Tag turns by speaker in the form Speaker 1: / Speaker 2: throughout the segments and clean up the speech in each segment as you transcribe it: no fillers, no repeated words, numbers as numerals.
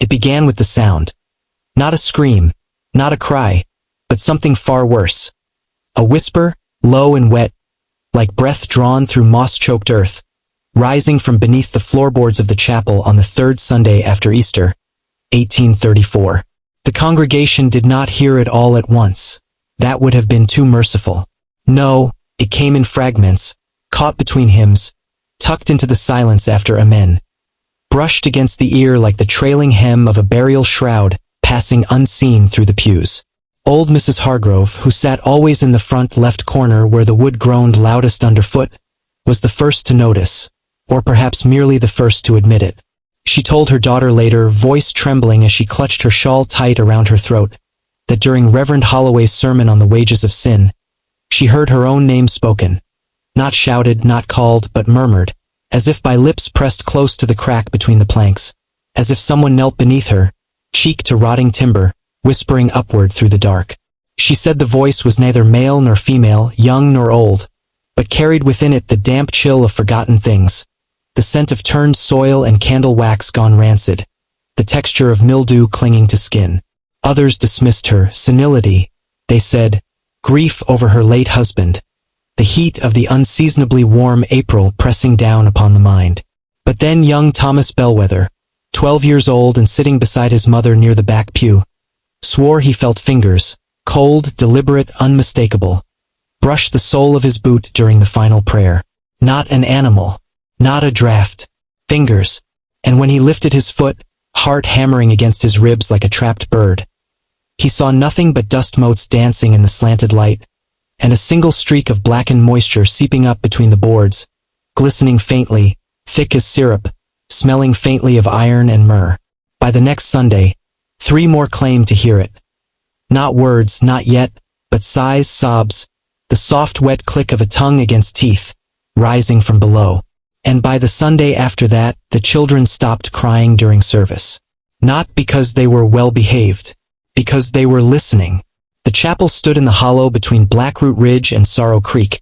Speaker 1: It began with the sound. Not a scream, not a cry, but something far worse. A whisper, low and wet, like breath drawn through moss-choked earth, rising from beneath the floorboards of the chapel on the third Sunday after Easter, 1834. The congregation did not hear it all at once. That would have been too merciful. No, it came in fragments, caught between hymns, tucked into the silence after Amen, brushed against the ear like the trailing hem of a burial shroud passing unseen through the pews. Old Mrs. Hargrove, who sat always in the front left corner where the wood groaned loudest underfoot, was the first to notice, or perhaps merely the first to admit it. She told her daughter later, voice trembling as she clutched her shawl tight around her throat, that during Reverend Holloway's sermon on the wages of sin, she heard her own name spoken, not shouted, not called, but murmured, as if by lips pressed close to the crack between the planks, as if someone knelt beneath her, cheek to rotting timber, whispering upward through the dark. She said the voice was neither male nor female, young nor old, but carried within it the damp chill of forgotten things, the scent of turned soil and candle wax gone rancid, the texture of mildew clinging to skin. Others dismissed her senility, they said, grief over her late husband, the heat of the unseasonably warm April pressing down upon the mind. But then young Thomas Bellwether, 12 years old and sitting beside his mother near the back pew, swore he felt fingers, cold, deliberate, unmistakable, brush the sole of his boot during the final prayer. Not an animal, not a draft, fingers, and when he lifted his foot, heart hammering against his ribs like a trapped bird, he saw nothing but dust motes dancing in the slanted light, and a single streak of blackened moisture seeping up between the boards, glistening faintly, thick as syrup, smelling faintly of iron and myrrh. By the next Sunday, 3 more claimed to hear it. Not words, not yet, but sighs, sobs, the soft wet click of a tongue against teeth, rising from below. And by the Sunday after that, the children stopped crying during service. Not because they were well behaved, because they were listening. The chapel stood in the hollow between Blackroot Ridge and Sorrow Creek,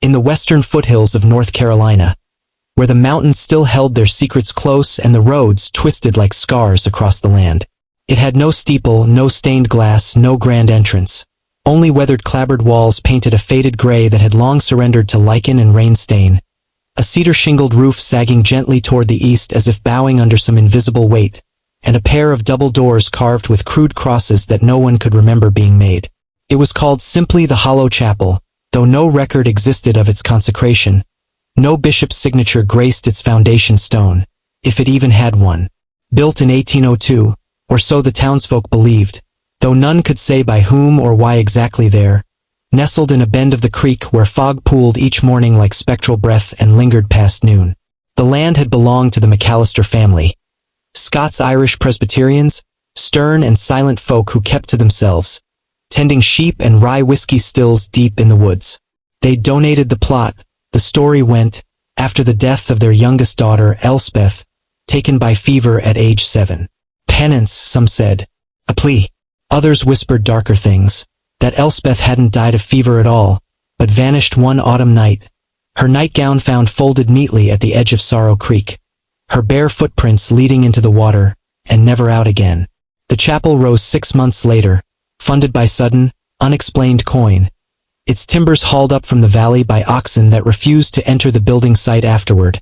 Speaker 1: in the western foothills of North Carolina, where the mountains still held their secrets close and the roads twisted like scars across the land. It had no steeple, no stained glass, no grand entrance. Only weathered clapboard walls painted a faded gray that had long surrendered to lichen and rain stain. A cedar-shingled roof sagging gently toward the east as if bowing under some invisible weight, and a pair of double doors carved with crude crosses that no one could remember being made. It was called simply the Hollow Chapel, though no record existed of its consecration. No bishop's signature graced its foundation stone, if it even had one. Built in 1802, or so the townsfolk believed, though none could say by whom or why exactly there, nestled in a bend of the creek where fog pooled each morning like spectral breath and lingered past noon. The land had belonged to the McAllister family, Scots-Irish Presbyterians, stern and silent folk who kept to themselves, tending sheep and rye whiskey stills deep in the woods. They donated the plot, the story went, after the death of their youngest daughter, Elspeth, taken by fever at age 7. Penance, some said. A plea. Others whispered darker things, that Elspeth hadn't died of fever at all, but vanished one autumn night, her nightgown found folded neatly at the edge of Sorrow Creek, her bare footprints leading into the water, and never out again. The chapel rose 6 months later, funded by sudden, unexplained coin, its timbers hauled up from the valley by oxen that refused to enter the building site afterward,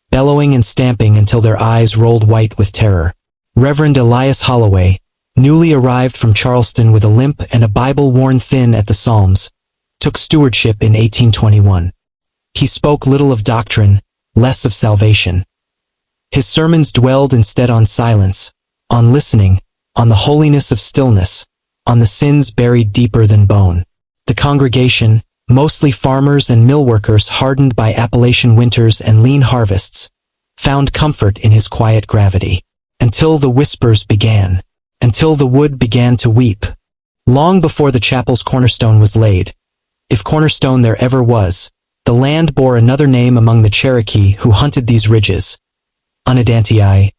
Speaker 1: bellowing and stamping until their eyes rolled white with terror. Reverend Elias Holloway, newly arrived from Charleston with a limp and a Bible worn thin at the Psalms, took stewardship in 1821. He spoke little of doctrine, less of salvation. His sermons dwelled instead on silence, on listening, on the holiness of stillness, on the sins buried deeper than bone. The congregation, mostly farmers and mill workers hardened by Appalachian winters and lean harvests, found comfort in his quiet gravity. Until the whispers began. Until the wood began to weep. Long before the chapel's cornerstone was laid, if cornerstone there ever was, the land bore another name among the Cherokee who hunted these ridges. Onedanti,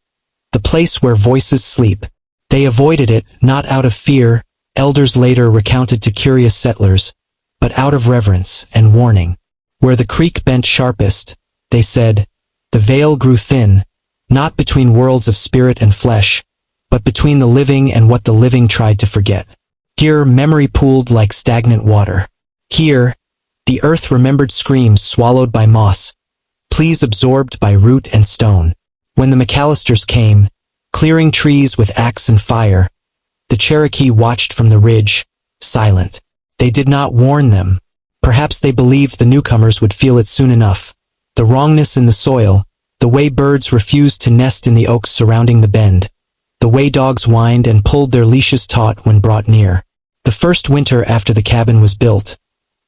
Speaker 1: the place where voices sleep. They avoided it, not out of fear, elders later recounted to curious settlers, but out of reverence and warning. Where the creek bent sharpest, they said, the veil grew thin, not between worlds of spirit and flesh, but between the living and what the living tried to forget. Here, memory pooled like stagnant water. Here, the earth remembered screams swallowed by moss, pleas absorbed by root and stone. When the McAllisters came, clearing trees with axe and fire, the Cherokee watched from the ridge, silent. They did not warn them. Perhaps they believed the newcomers would feel it soon enough. The wrongness in the soil, the way birds refused to nest in the oaks surrounding the bend, the way dogs whined and pulled their leashes taut when brought near. The first winter after the cabin was built,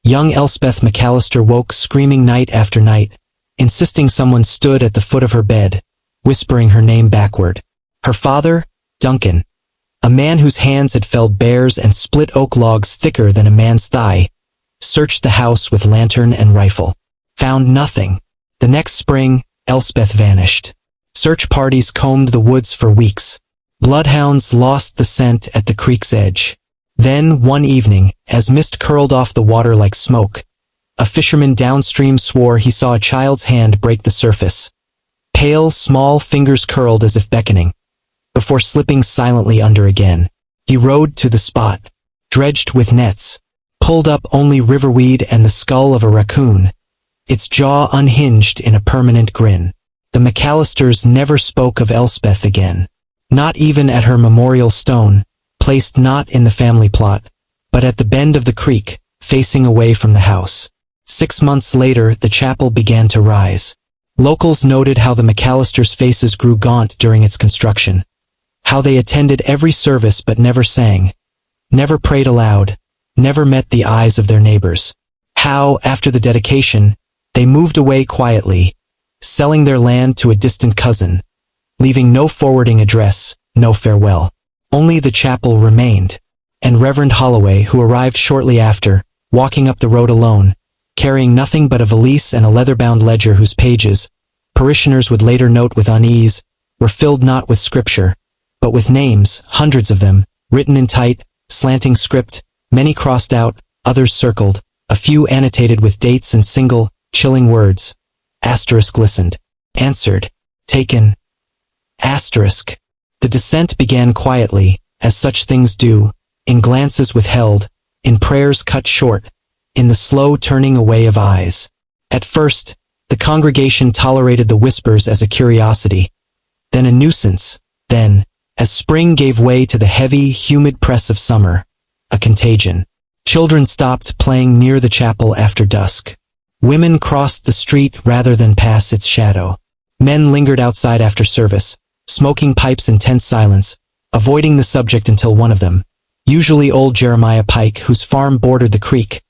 Speaker 1: young Elspeth McAllister woke screaming night after night, insisting someone stood at the foot of her bed, whispering her name backward. Her father, Duncan, a man whose hands had felled bears and split oak logs thicker than a man's thigh, searched the house with lantern and rifle. Found nothing. The next spring, Elspeth vanished. Search parties combed the woods for weeks. Bloodhounds lost the scent at the creek's edge. Then, one evening, as mist curled off the water like smoke, a fisherman downstream swore he saw a child's hand break the surface. Pale, small fingers curled as if beckoning, before slipping silently under again. He rowed to the spot, dredged with nets, pulled up only riverweed and the skull of a raccoon, its jaw unhinged in a permanent grin. The McAllisters never spoke of Elspeth again. Not even at her memorial stone, placed not in the family plot, but at the bend of the creek, facing away from the house. 6 months later, the chapel began to rise. Locals noted how the McAllisters' faces grew gaunt during its construction, how they attended every service but never sang, never prayed aloud, never met the eyes of their neighbors. How, after the dedication, they moved away quietly, selling their land to a distant cousin, leaving no forwarding address, no farewell. Only the chapel remained, and Reverend Holloway, who arrived shortly after, walking up the road alone, carrying nothing but a valise and a leather-bound ledger whose pages, parishioners would later note with unease, were filled not with scripture, but with names, hundreds of them, written in tight, slanting script, many crossed out, others circled, a few annotated with dates and single, chilling words. Asterisk listened. Answered. Taken. Asterisk. The descent began quietly, as such things do, in glances withheld, in prayers cut short, in the slow turning away of eyes. At first, the congregation tolerated the whispers as a curiosity, then a nuisance, then, as spring gave way to the heavy, humid press of summer, a contagion. Children stopped playing near the chapel after dusk. Women crossed the street rather than pass its shadow. Men lingered outside after service, smoking pipes in tense silence, avoiding the subject until one of them, usually old Jeremiah Pike, whose farm bordered the creek,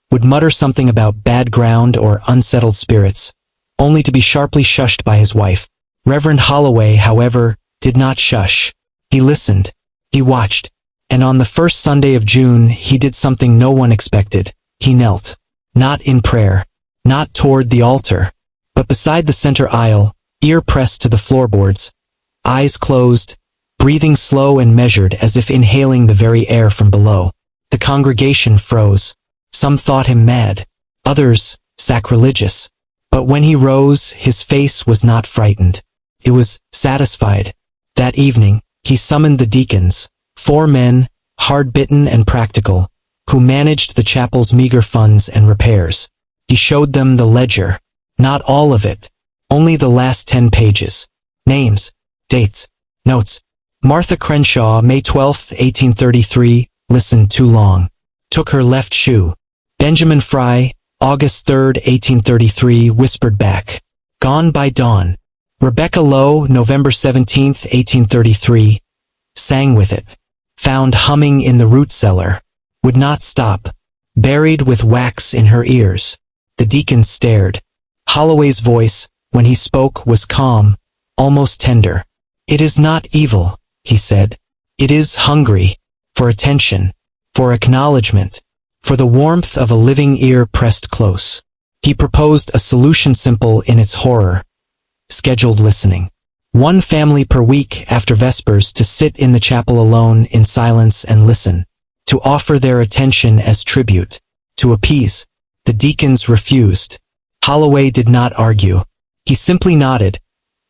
Speaker 1: would mutter something about bad ground or unsettled spirits, only to be sharply shushed by his wife. Reverend Holloway, however, did not shush. He listened. He watched. And on the first Sunday of June, he did something no one expected. He knelt. Not in prayer. Not toward the altar. But beside the center aisle, ear pressed to the floorboards, eyes closed, breathing slow and measured as if inhaling the very air from below. The congregation froze. Some thought him mad. Others, sacrilegious. But when he rose, his face was not frightened. It was satisfied. That evening, he summoned the deacons, 4 men, hard-bitten and practical, who managed the chapel's meager funds and repairs. He showed them the ledger. Not all of it. Only the last 10 pages. Names, dates, notes. Martha Crenshaw, May 12, 1833, listened too long. Took her left shoe. Benjamin Fry, August 3, 1833, whispered back. Gone by dawn. Rebecca Lowe, November 17, 1833, sang with it. Found humming in the root cellar. Would not stop. Buried with wax in her ears. The deacon stared. Holloway's voice, when he spoke, was calm, almost tender. It is not evil, he said. It is hungry. For attention. For acknowledgement. For the warmth of a living ear pressed close. He proposed a solution simple in its horror. Scheduled listening. 1 family per week after Vespers to sit in the chapel alone in silence and listen. To offer their attention as tribute. To appease. The deacons refused. Holloway did not argue. He simply nodded,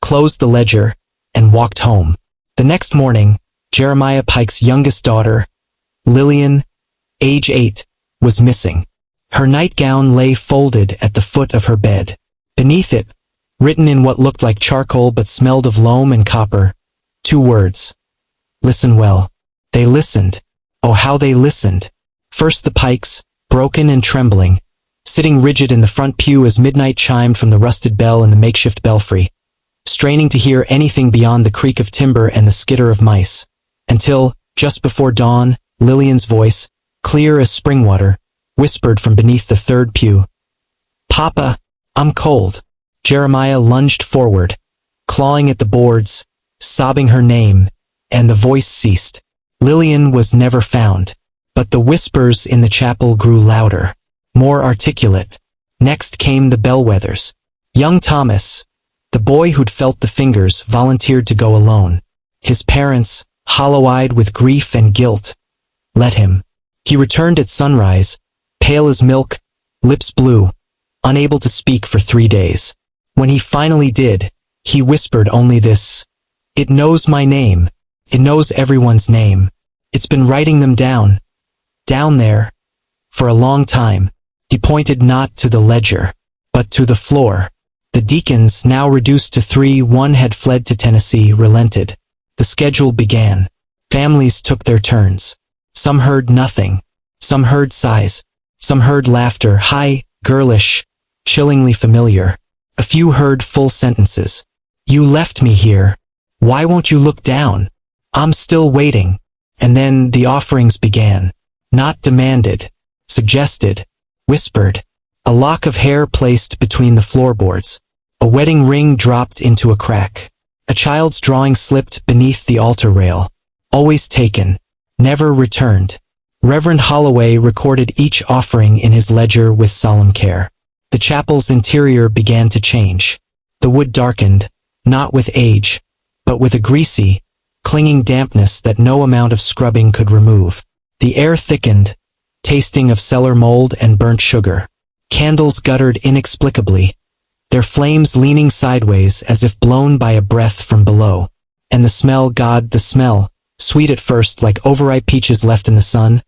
Speaker 1: closed the ledger, and walked home. The next morning, Jeremiah Pike's youngest daughter, Lillian, age 8, was missing. Her nightgown lay folded at the foot of her bed. Beneath it, written in what looked like charcoal but smelled of loam and copper, 2 words. Listen well. They listened. Oh, how they listened. First the Pikes, broken and trembling, sitting rigid in the front pew as midnight chimed from the rusted bell in the makeshift belfry, straining to hear anything beyond the creak of timber and the skitter of mice, until, just before dawn, Lillian's voice, clear as spring water, whispered from beneath the 3rd pew. "Papa, I'm cold." Jeremiah lunged forward, clawing at the boards, sobbing her name, and the voice ceased. Lillian was never found, but the whispers in the chapel grew louder, more articulate. Next came the bellwethers. Young Thomas, the boy who'd felt the fingers, volunteered to go alone. His parents, hollow-eyed with grief and guilt, let him. He returned at sunrise, pale as milk, lips blue, unable to speak for 3 days. When he finally did, he whispered only this: "It knows my name. It knows everyone's name. It's been writing them down. Down there. For a long time." He pointed not to the ledger, but to the floor. The deacons, now reduced to 3, one had fled to Tennessee, relented. The schedule began. Families took their turns. Some heard nothing. Some heard sighs. Some heard laughter, high, girlish, chillingly familiar. A few heard full sentences. "You left me here. Why won't you look down? I'm still waiting." And then the offerings began. Not demanded. Suggested. Whispered. A lock of hair placed between the floorboards. A wedding ring dropped into a crack. A child's drawing slipped beneath the altar rail. Always taken. Never returned. Reverend Holloway recorded each offering in his ledger with solemn care. The chapel's interior began to change. The wood darkened, not with age, but with a greasy, clinging dampness that no amount of scrubbing could remove. The air thickened, tasting of cellar mold and burnt sugar. Candles guttered inexplicably, their flames leaning sideways as if blown by a breath from below. And the smell, God, the smell, sweet at first like overripe peaches left in the sun,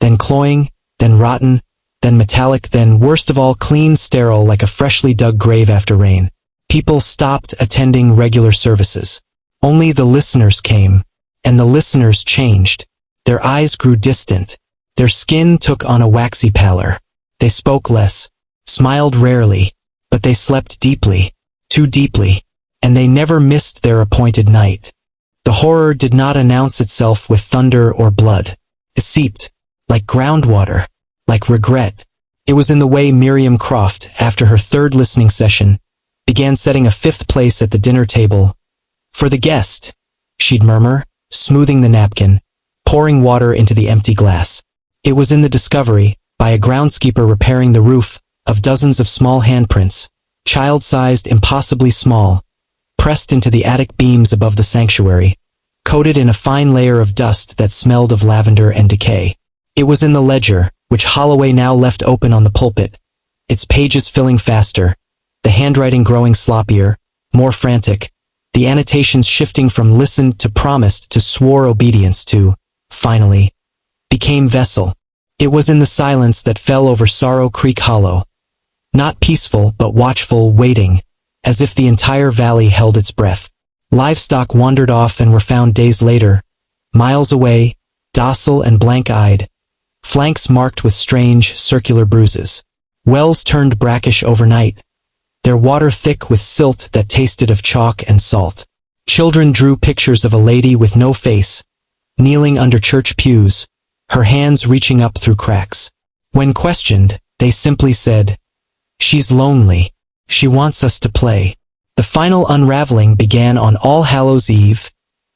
Speaker 1: then cloying, then rotten, then metallic, then worst of all clean, sterile like a freshly dug grave after rain. People stopped attending regular services. Only the listeners came, and the listeners changed. Their eyes grew distant. Their skin took on a waxy pallor. They spoke less, smiled rarely, but they slept deeply, too deeply, and they never missed their appointed night. The horror did not announce itself with thunder or blood. It seeped, like groundwater, like regret. It was in the way Miriam Croft, after her 3rd listening session, began setting a 5th place at the dinner table. "For the guest," she'd murmur, smoothing the napkin, pouring water into the empty glass. It was in the discovery, by a groundskeeper repairing the roof, of dozens of small handprints, child-sized, impossibly small, pressed into the attic beams above the sanctuary, coated in a fine layer of dust that smelled of lavender and decay. It was in the ledger, which Holloway now left open on the pulpit, its pages filling faster, the handwriting growing sloppier, more frantic, the annotations shifting from listened to promised to swore obedience to, finally, became vessel. It was in the silence that fell over Sorrow Creek Hollow. Not peaceful but watchful, waiting, as if the entire valley held its breath. Livestock wandered off and were found days later, miles away, docile and blank-eyed, flanks marked with strange, circular bruises. Wells turned brackish overnight, their water thick with silt that tasted of chalk and salt. Children drew pictures of a lady with no face, kneeling under church pews, her hands reaching up through cracks. When questioned, they simply said, "She's lonely. She wants us to play." The final unraveling began on All Hallows' Eve,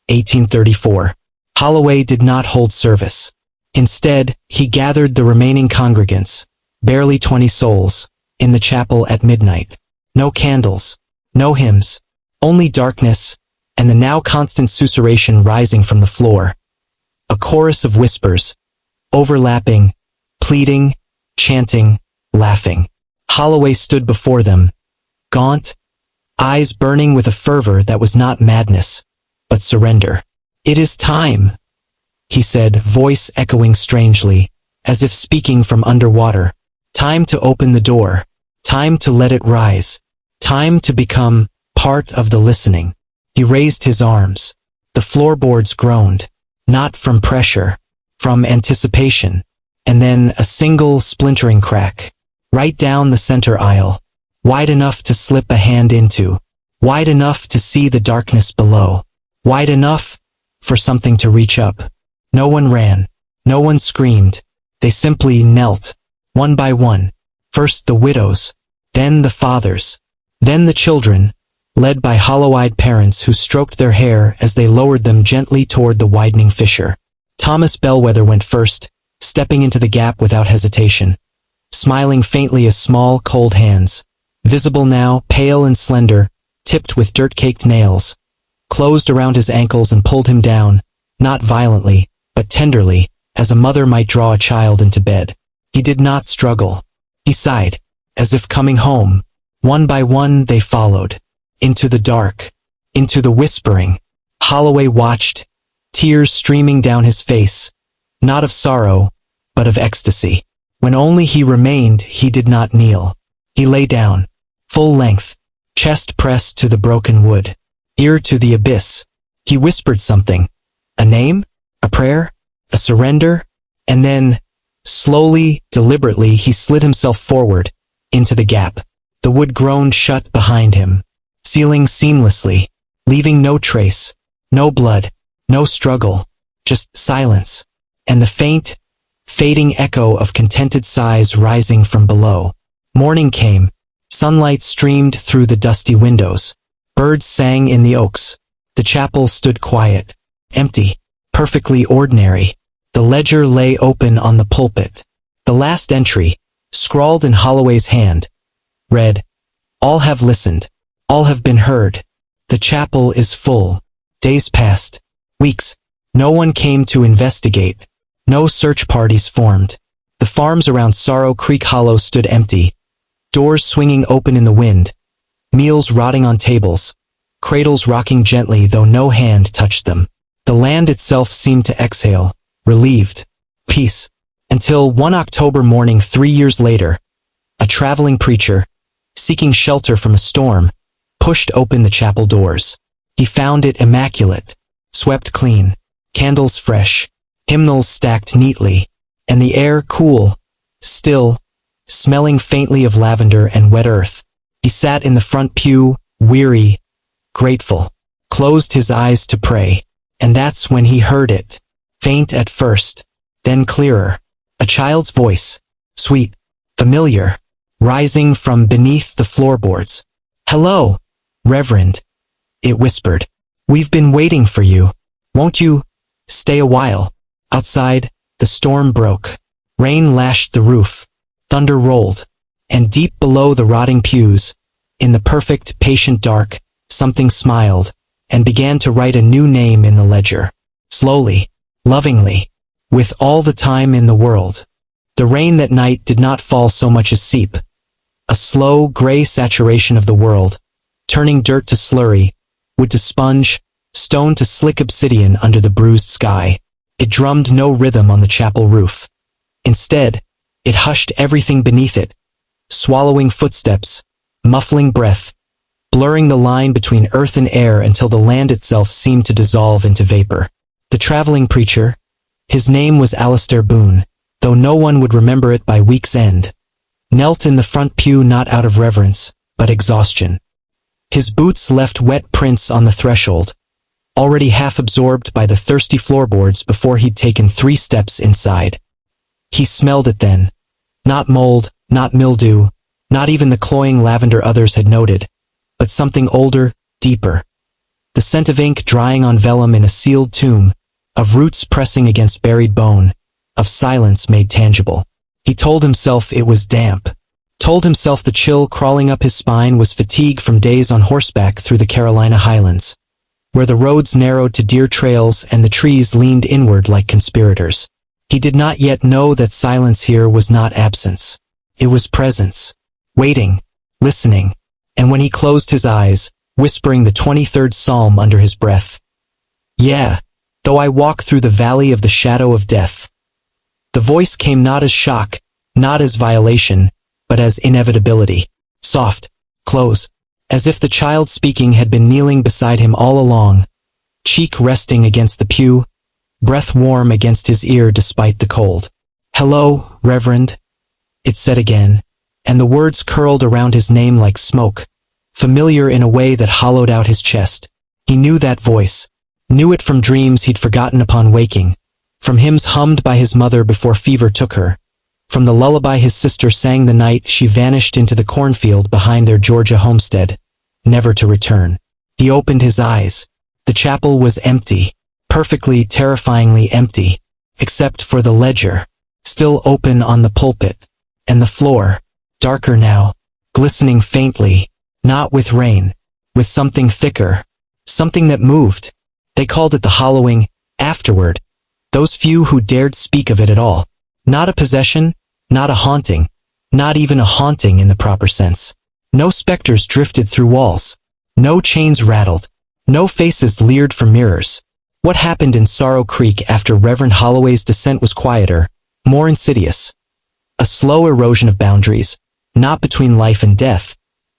Speaker 1: 1834. Holloway did not hold service. Instead, he gathered the remaining congregants, barely 20 souls, in the chapel at midnight. No candles, no hymns, only darkness, and the now constant susurration rising from the floor. A chorus of whispers, overlapping, pleading, chanting, laughing. Holloway stood before them, gaunt, eyes burning with a fervor that was not madness, but surrender. "It is time," he said, voice echoing strangely, as if speaking from underwater. "Time to open the door. Time to let it rise. Time to become part of the listening." He raised his arms. The floorboards groaned, not from pressure, from anticipation, and then a single splintering crack, right down the center aisle, wide enough to slip a hand into, wide enough to see the darkness below, wide enough for something to reach up. No one ran, no one screamed. They simply knelt, one by one, first the widows, then the fathers, then the children, led by hollow-eyed parents who stroked their hair as they lowered them gently toward the widening fissure. Thomas Bellwether went first, stepping into the gap without hesitation, smiling faintly as small, cold hands, visible now, pale and slender, tipped with dirt-caked nails, closed around his ankles and pulled him down, not violently, but tenderly, as a mother might draw a child into bed. He did not struggle. He sighed, as if coming home. One by one they followed, into the dark, into the whispering. Holloway watched, tears streaming down his face, not of sorrow, but of ecstasy. When only he remained, he did not kneel. He lay down, full length, chest pressed to the broken wood, ear to the abyss. He whispered something, a name, a prayer, a surrender, and then, slowly, deliberately, he slid himself forward, into the gap. The wood groaned shut behind him, sealing seamlessly, leaving no trace, no blood, no struggle, just silence, and the faint, fading echo of contented sighs rising from below. Morning came, sunlight streamed through the dusty windows, birds sang in the oaks. The chapel stood quiet, empty, perfectly ordinary. The ledger lay open on the pulpit. The last entry, scrawled in Holloway's hand, read, "All have listened. All have been heard. The chapel is full." Days passed. Weeks. No one came to investigate. No search parties formed. The farms around Sorrow Creek Hollow stood empty, doors swinging open in the wind, meals rotting on tables, cradles rocking gently though no hand touched them. The land itself seemed to exhale, relieved, peace, until one October morning 3 years later, a traveling preacher, seeking shelter from a storm, pushed open the chapel doors. He found it immaculate, swept clean, candles fresh, hymnals stacked neatly, and the air cool, still, smelling faintly of lavender and wet earth. He sat in the front pew, weary, grateful, closed his eyes to pray, and that's when he heard it, faint at first, then clearer, a child's voice, sweet, familiar, rising from beneath the floorboards. "Hello, Reverend," it whispered. "We've been waiting for you. Won't you stay a while?" Outside, the storm broke. Rain lashed the roof. Thunder rolled. And deep below the rotting pews, in the perfect, patient dark, something smiled and began to write a new name in the ledger. Slowly, lovingly, with all the time in the world. The rain that night did not fall so much as seep. A slow, gray saturation of the world, turning dirt to slurry, wood to sponge, stone to slick obsidian under the bruised sky. It drummed no rhythm on the chapel roof. Instead, it hushed everything beneath it, swallowing footsteps, muffling breath, blurring the line between earth and air until the land itself seemed to dissolve into vapor. The traveling preacher, his name was Alistair Boone, though no one would remember it by week's end, knelt in the front pew not out of reverence, but exhaustion. His boots left wet prints on the threshold, already half absorbed by the thirsty floorboards before he'd taken 3 steps inside. He smelled it then. Not mold, not mildew, not even the cloying lavender others had noted, but something older, deeper. The scent of ink drying on vellum in a sealed tomb, of roots pressing against buried bone, of silence made tangible. He told himself it was damp, told himself the chill crawling up his spine was fatigue from days on horseback through the Carolina highlands, where the roads narrowed to deer trails and the trees leaned inward like conspirators. He did not yet know that silence here was not absence. It was presence, waiting, listening, and when he closed his eyes, whispering the 23rd Psalm under his breath. Yeah, though I walk through the valley of the shadow of death. The voice came not as shock, not as violation, but as inevitability. Soft, close, as if the child speaking had been kneeling beside him all along, cheek resting against the pew, breath warm against his ear despite the cold. "Hello, Reverend," it said again, and the words curled around his name like smoke, familiar in a way that hollowed out his chest. He knew that voice, knew it from dreams he'd forgotten upon waking, from hymns hummed by his mother before fever took her, from the lullaby his sister sang the night she vanished into the cornfield behind their Georgia homestead, never to return. He opened his eyes. The chapel was empty, perfectly, terrifyingly empty, except for the ledger, still open on the pulpit, and the floor, darker now, glistening faintly, not with rain, with something thicker, something that moved. They called it the hollowing, afterward, those few who dared speak of it at all. Not a possession, not a haunting, not even a haunting in the proper sense. No specters drifted through walls, no chains rattled, no faces leered from mirrors. What happened in Sorrow Creek after Reverend Holloway's descent was quieter, more insidious. A slow erosion of boundaries, not between life and death,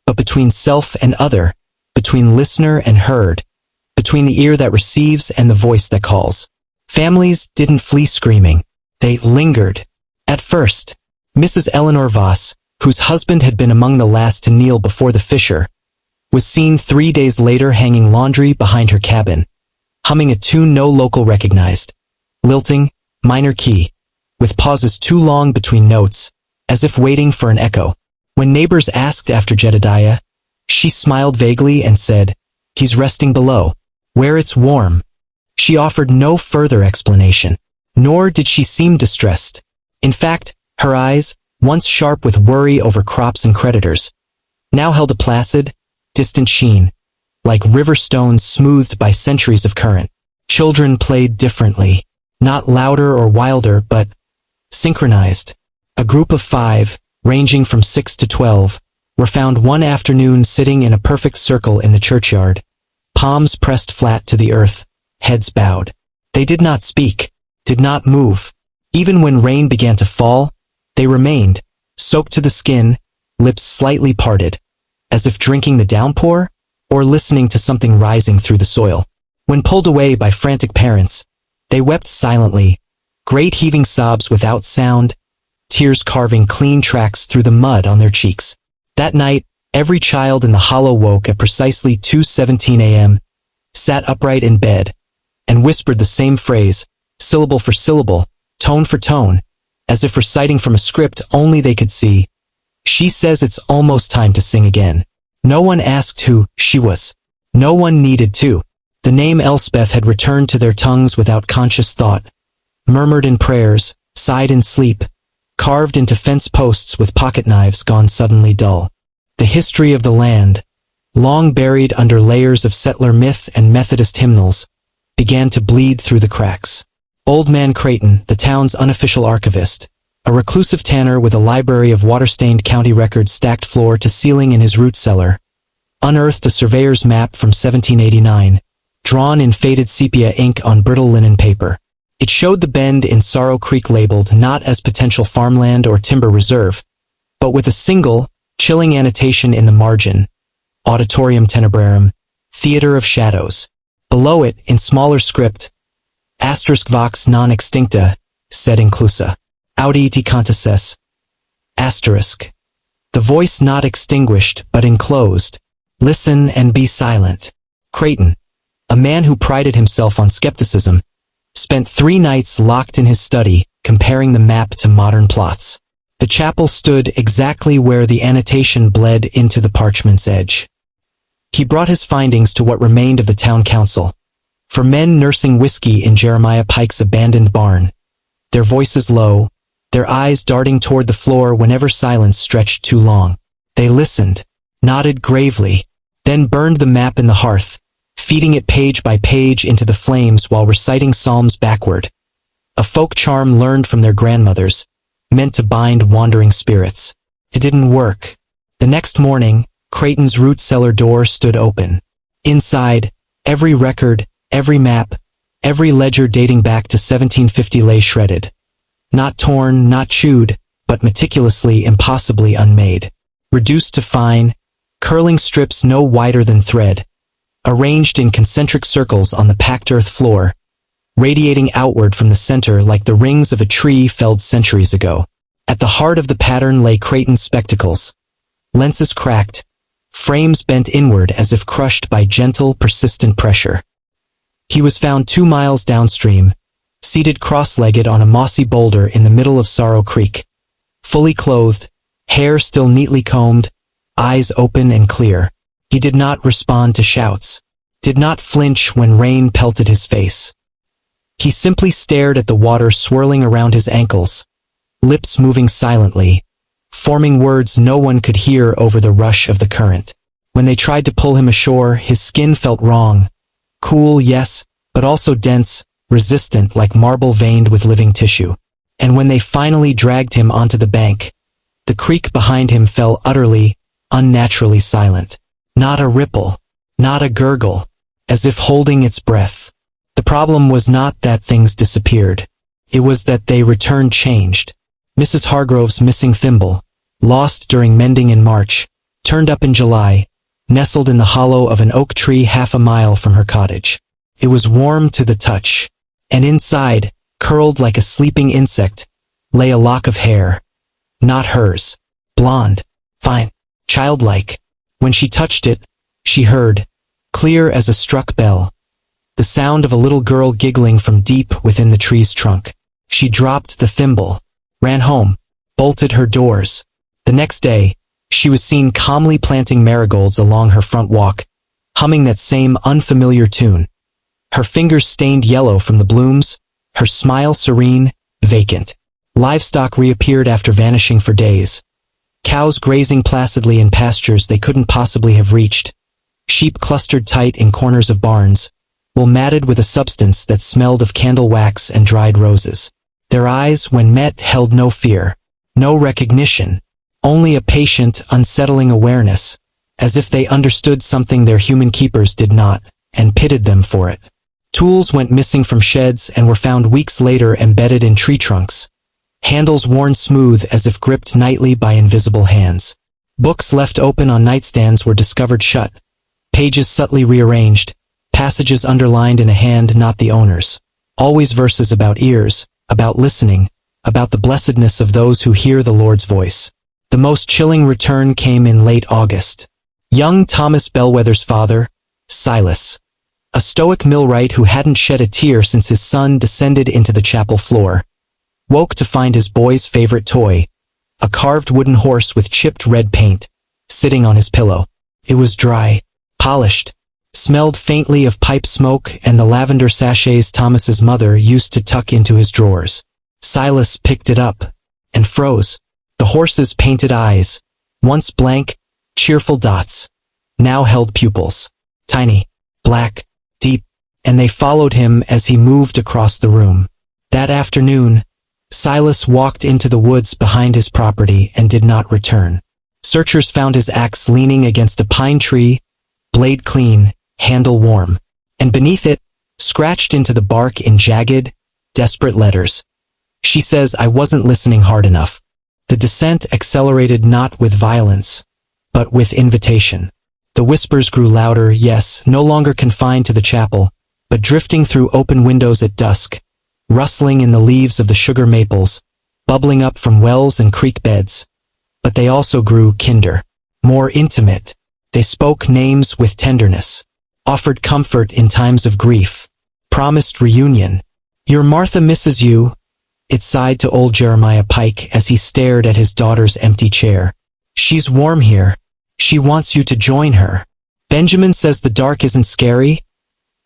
Speaker 1: but between self and other, between listener and heard, between the ear that receives and the voice that calls. Families didn't flee screaming. They lingered. At first, Mrs. Eleanor Voss, whose husband had been among the last to kneel before the fissure, was seen 3 days later hanging laundry behind her cabin, humming a tune no local recognized, lilting, minor key, with pauses too long between notes, as if waiting for an echo. When neighbors asked after Jedediah, she smiled vaguely and said, "He's resting below, where it's warm." She offered no further explanation, nor did she seem distressed. In fact, her eyes, once sharp with worry over crops and creditors, now held a placid, distant sheen, like river stones smoothed by centuries of current. Children played differently, not louder or wilder, but synchronized. A group of 5, ranging from 6 to 12, were found one afternoon sitting in a perfect circle in the churchyard, palms pressed flat to the earth, heads bowed. They did not speak, did not move. Even when rain began to fall, they remained, soaked to the skin, lips slightly parted, as if drinking the downpour or listening to something rising through the soil. When pulled away by frantic parents, they wept silently, great heaving sobs without sound, tears carving clean tracks through the mud on their cheeks. That night, every child in the hollow woke at precisely 2:17 a.m., sat upright in bed, and whispered the same phrase, syllable for syllable, tone for tone, as if reciting from a script only they could see. "She says it's almost time to sing again." No one asked who she was. No one needed to. The name Elspeth had returned to their tongues without conscious thought, murmured in prayers, sighed in sleep, carved into fence posts with pocket knives gone suddenly dull. The history of the land, long buried under layers of settler myth and Methodist hymnals, began to bleed through the cracks. Old Man Creighton, the town's unofficial archivist, a reclusive tanner with a library of water-stained county records stacked floor to ceiling in his root cellar, unearthed a surveyor's map from 1789, drawn in faded sepia ink on brittle linen paper. It showed the bend in Sorrow Creek labeled not as potential farmland or timber reserve, but with a single, chilling annotation in the margin, Auditorium Tenebrarum, Theater of Shadows. Below it, in smaller script, asterisk vox non extincta, sed inclusa, auditi cantases, asterisk. The voice not extinguished but enclosed. Listen and be silent. Creighton, a man who prided himself on skepticism, spent 3 nights locked in his study, comparing the map to modern plots. The chapel stood exactly where the annotation bled into the parchment's edge. He brought his findings to what remained of the town council, for men nursing whiskey in Jeremiah Pike's abandoned barn, their voices low, their eyes darting toward the floor whenever silence stretched too long. They listened, nodded gravely, then burned the map in the hearth, feeding it page by page into the flames while reciting psalms backward, a folk charm learned from their grandmothers, meant to bind wandering spirits. It didn't work. The next morning, Creighton's root cellar door stood open. Inside, every record, every map, Every ledger dating back to 1750 lay shredded. Not torn, not chewed, but meticulously, impossibly unmade. Reduced to fine, curling strips no wider than thread, arranged in concentric circles on the packed earth floor, radiating outward from the center like the rings of a tree felled centuries ago. At the heart of the pattern lay Creighton's spectacles, lenses cracked, frames bent inward as if crushed by gentle, persistent pressure. He was found 2 miles downstream, seated cross-legged on a mossy boulder in the middle of Sorrow Creek, fully clothed, hair still neatly combed, eyes open and clear. He did not respond to shouts, did not flinch when rain pelted his face. He simply stared at the water swirling around his ankles, lips moving silently, forming words no one could hear over the rush of the current. When they tried to pull him ashore, his skin felt wrong. Cool, yes, but also dense, resistant like marble veined with living tissue. And when they finally dragged him onto the bank, the creek behind him fell utterly, unnaturally silent. Not a ripple, not a gurgle, as if holding its breath. The problem was not that things disappeared. It was that they returned changed. Mrs. Hargrove's missing thimble, lost during mending in March, turned up in July, nestled in the hollow of an oak tree half a mile from her cottage. It was warm to the touch, and inside, curled like a sleeping insect, lay a lock of hair. Not hers. Blonde. Fine. Childlike. When she touched it, she heard, clear as a struck bell, the sound of a little girl giggling from deep within the tree's trunk. She dropped the thimble, ran home, bolted her doors. The next day, she was seen calmly planting marigolds along her front walk, humming that same unfamiliar tune. Her fingers stained yellow from the blooms, her smile serene, vacant. Livestock reappeared after vanishing for days. Cows grazing placidly in pastures they couldn't possibly have reached. Sheep clustered tight in corners of barns, wool matted with a substance that smelled of candle wax and dried roses. Their eyes, when met, held no fear, no recognition, only a patient, unsettling awareness, as if they understood something their human keepers did not, and pitied them for it. Tools went missing from sheds and were found weeks later embedded in tree trunks, handles worn smooth as if gripped nightly by invisible hands. Books left open on nightstands were discovered shut, pages subtly rearranged, passages underlined in a hand not the owner's. Always verses about ears, about listening, about the blessedness of those who hear the Lord's voice. The most chilling return came in late August. Young Thomas Bellwether's father, Silas, a stoic millwright who hadn't shed a tear since his son descended into the chapel floor, woke to find his boy's favorite toy, a carved wooden horse with chipped red paint, sitting on his pillow. It was dry, polished, smelled faintly of pipe smoke and the lavender sachets Thomas's mother used to tuck into his drawers. Silas picked it up and froze. The horse's painted eyes, once blank, cheerful dots, now held pupils, tiny, black, deep, and they followed him as he moved across the room. That afternoon, Silas walked into the woods behind his property and did not return. Searchers found his axe leaning against a pine tree, blade clean, handle warm, and beneath it, scratched into the bark in jagged, desperate letters. She says I wasn't listening hard enough. The descent accelerated not with violence, but with invitation. The whispers grew louder, yes, no longer confined to the chapel, but drifting through open windows at dusk, rustling in the leaves of the sugar maples, bubbling up from wells and creek beds. But they also grew kinder, more intimate. They spoke names with tenderness, offered comfort in times of grief, promised reunion. Your Martha misses you, it sighed to old Jeremiah Pike as he stared at his daughter's empty chair. She's warm here. She wants you to join her. Benjamin says the dark isn't scary,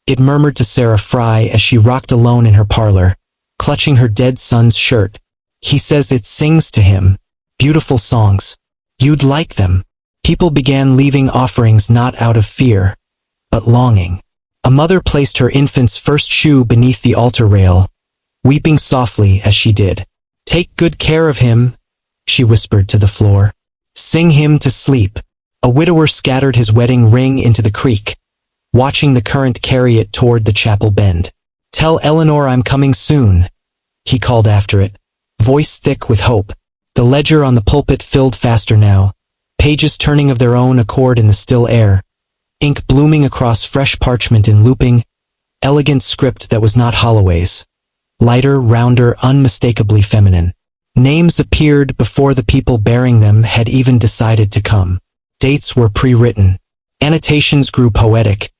Speaker 1: it murmured to Sarah Fry as she rocked alone in her parlor, clutching her dead son's shirt. He says it sings to him. Beautiful songs. You'd like them. People began leaving offerings not out of fear, but longing. A mother placed her infant's first shoe beneath the altar rail, weeping softly as she did. Take good care of him, she whispered to the floor. Sing him to sleep. A widower scattered his wedding ring into the creek, watching the current carry it toward the chapel bend. "Tell Eleanor I'm coming soon," he called after it, voice thick with hope. The ledger on the pulpit filled faster now, pages turning of their own accord in the still air, ink blooming across fresh parchment in looping, elegant script that was not Holloway's. Lighter, rounder, unmistakably feminine. Names appeared before the people bearing them had even decided to come. Dates were pre-written. Annotations grew poetic.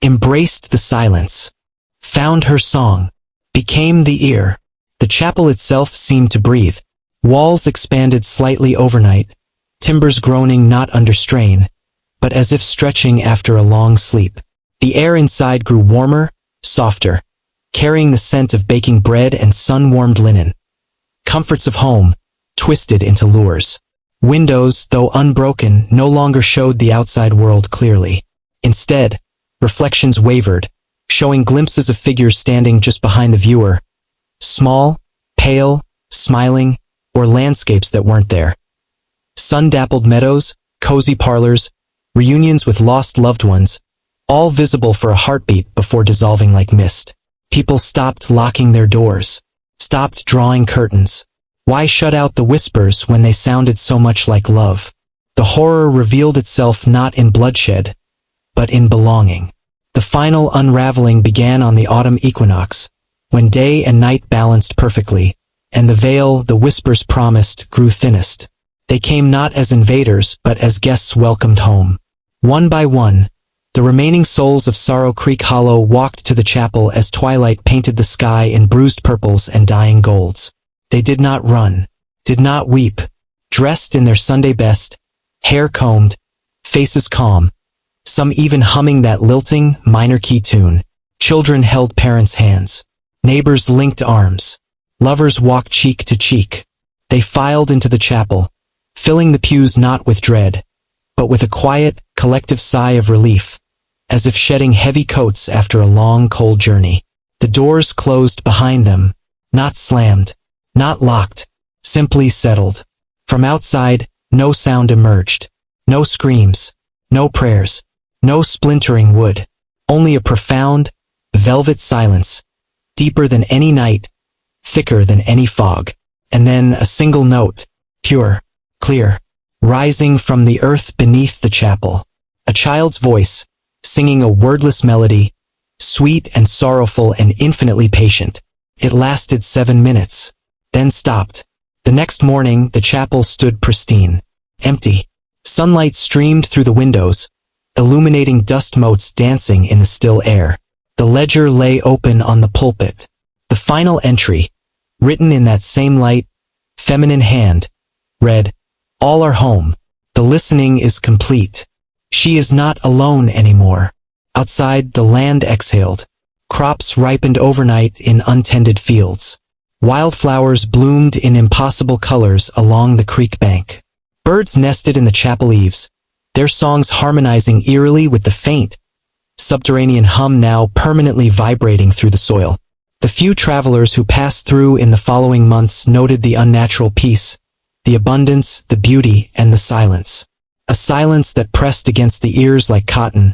Speaker 1: Embraced the silence. Found her song. Became the ear. The chapel itself seemed to breathe. Walls expanded slightly overnight, timbers groaning not under strain, but as if stretching after a long sleep. The air inside grew warmer, softer, carrying the scent of baking bread and sun-warmed linen. Comforts of home, twisted into lures. Windows, though unbroken, no longer showed the outside world clearly. Instead, reflections wavered, showing glimpses of figures standing just behind the viewer. Small, pale, smiling, or landscapes that weren't there. Sun-dappled meadows, cozy parlors, reunions with lost loved ones, all visible for a heartbeat before dissolving like mist. People stopped locking their doors, stopped drawing curtains. Why shut out the whispers when they sounded so much like love? The horror revealed itself not in bloodshed, but in belonging. The final unraveling began on the autumn equinox, when day and night balanced perfectly, and the veil the whispers promised grew thinnest. They came not as invaders but as guests welcomed home. One by one, the remaining souls of Sorrow Creek Hollow walked to the chapel as twilight painted the sky in bruised purples and dying golds. They did not run, did not weep, dressed in their Sunday best, hair combed, faces calm, some even humming that lilting, minor-key tune. Children held parents' hands. Neighbors linked arms. Lovers walked cheek to cheek. They filed into the chapel, filling the pews not with dread, but with a quiet, collective sigh of relief, as if shedding heavy coats after a long, cold journey. The doors closed behind them, not slammed, not locked, simply settled. From outside, no sound emerged. No screams, no prayers, no splintering wood, only a profound, velvet silence, deeper than any night, thicker than any fog. And then a single note, pure, clear, rising from the earth beneath the chapel. A child's voice, singing a wordless melody, sweet and sorrowful and infinitely patient. It lasted 7 minutes, then stopped. The next morning, the chapel stood pristine, empty. Sunlight streamed through the windows, illuminating dust motes dancing in the still air. The ledger lay open on the pulpit. The final entry, written in that same light, feminine hand, read, "All are home. The listening is complete. She is not alone anymore." Outside, the land exhaled. Crops ripened overnight in untended fields. Wildflowers bloomed in impossible colors along the creek bank. Birds nested in the chapel eaves, their songs harmonizing eerily with the faint, subterranean hum now permanently vibrating through the soil. The few travelers who passed through in the following months noted the unnatural peace, the abundance, the beauty, and the silence. A silence that pressed against the ears like cotton,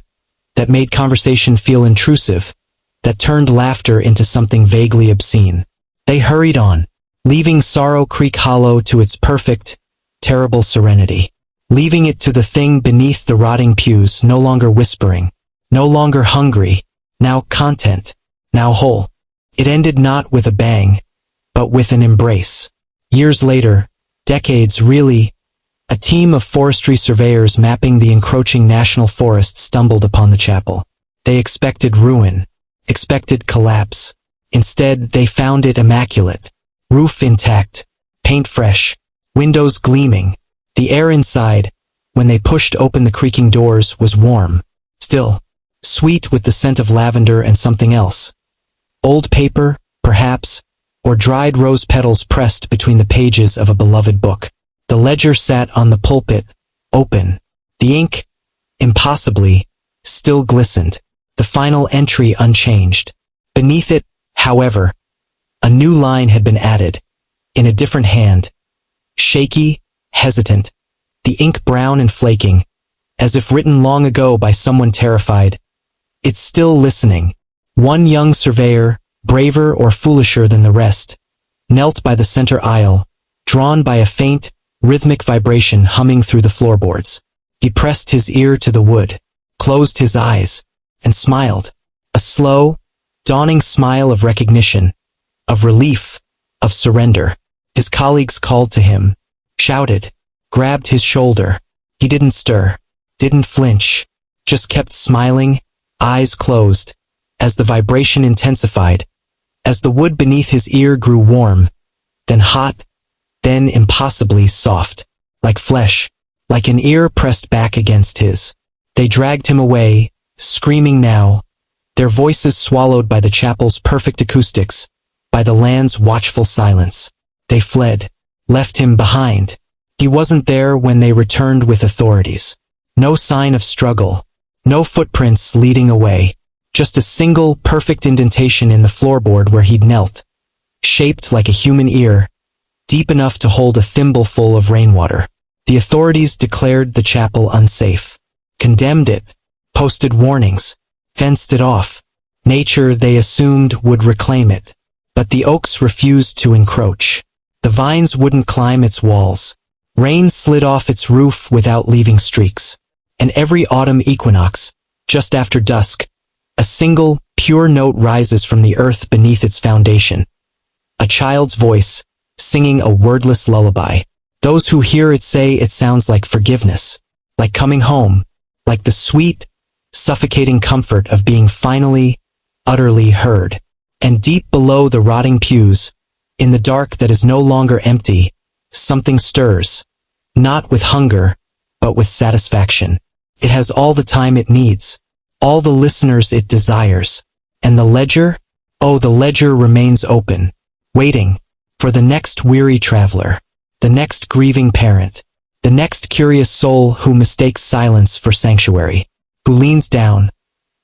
Speaker 1: that made conversation feel intrusive, that turned laughter into something vaguely obscene. They hurried on, leaving Sorrow Creek Hollow to its perfect, terrible serenity, leaving it to the thing beneath the rotting pews, no longer whispering, no longer hungry, now content, now whole. It ended not with a bang, but with an embrace. Years later, decades really, a team of forestry surveyors mapping the encroaching national forest stumbled upon the chapel. They expected ruin, expected collapse. Instead, they found it immaculate. Roof intact, paint fresh, windows gleaming. The air inside, when they pushed open the creaking doors, was warm, still, sweet with the scent of lavender and something else. Old paper, perhaps, or dried rose petals pressed between the pages of a beloved book. The ledger sat on the pulpit, open. The ink, impossibly, still glistened. The final entry unchanged. Beneath it, however, a new line had been added, in a different hand. Shaky, hesitant, the ink brown and flaking, as if written long ago by someone terrified. "It's still listening. One young surveyor, braver or foolisher than the rest, knelt by the center aisle, drawn by a faint, rhythmic vibration humming through the floorboards. He pressed his ear to the wood, closed his eyes, and smiled, a slow, dawning smile of recognition, of relief, of surrender. His colleagues called to him, shouted, grabbed his shoulder. He didn't stir, didn't flinch, just kept smiling, eyes closed, as the vibration intensified, as the wood beneath his ear grew warm, then hot, then impossibly soft, like flesh, like an ear pressed back against his. They dragged him away, screaming now, their voices swallowed by the chapel's perfect acoustics, by the land's watchful silence. They fled, left him behind. He wasn't there when they returned with authorities. No sign of struggle, no footprints leading away, just a single perfect indentation in the floorboard where he'd knelt, shaped like a human ear, deep enough to hold a thimbleful of rainwater. The authorities declared the chapel unsafe, condemned it, posted warnings, fenced it off. Nature, they assumed, would reclaim it. But the oaks refused to encroach. The vines wouldn't climb its walls. Rain slid off its roof without leaving streaks. And every autumn equinox, just after dusk, a single, pure note rises from the earth beneath its foundation. A child's voice, singing a wordless lullaby. Those who hear it say it sounds like forgiveness, like coming home, like the sweet, suffocating comfort of being finally, utterly heard. And deep below the rotting pews, in the dark that is no longer empty, something stirs, not with hunger, but with satisfaction. It has all the time it needs, all the listeners it desires. And the ledger? Oh, the ledger remains open, waiting for the next weary traveler, the next grieving parent, the next curious soul who mistakes silence for sanctuary, who leans down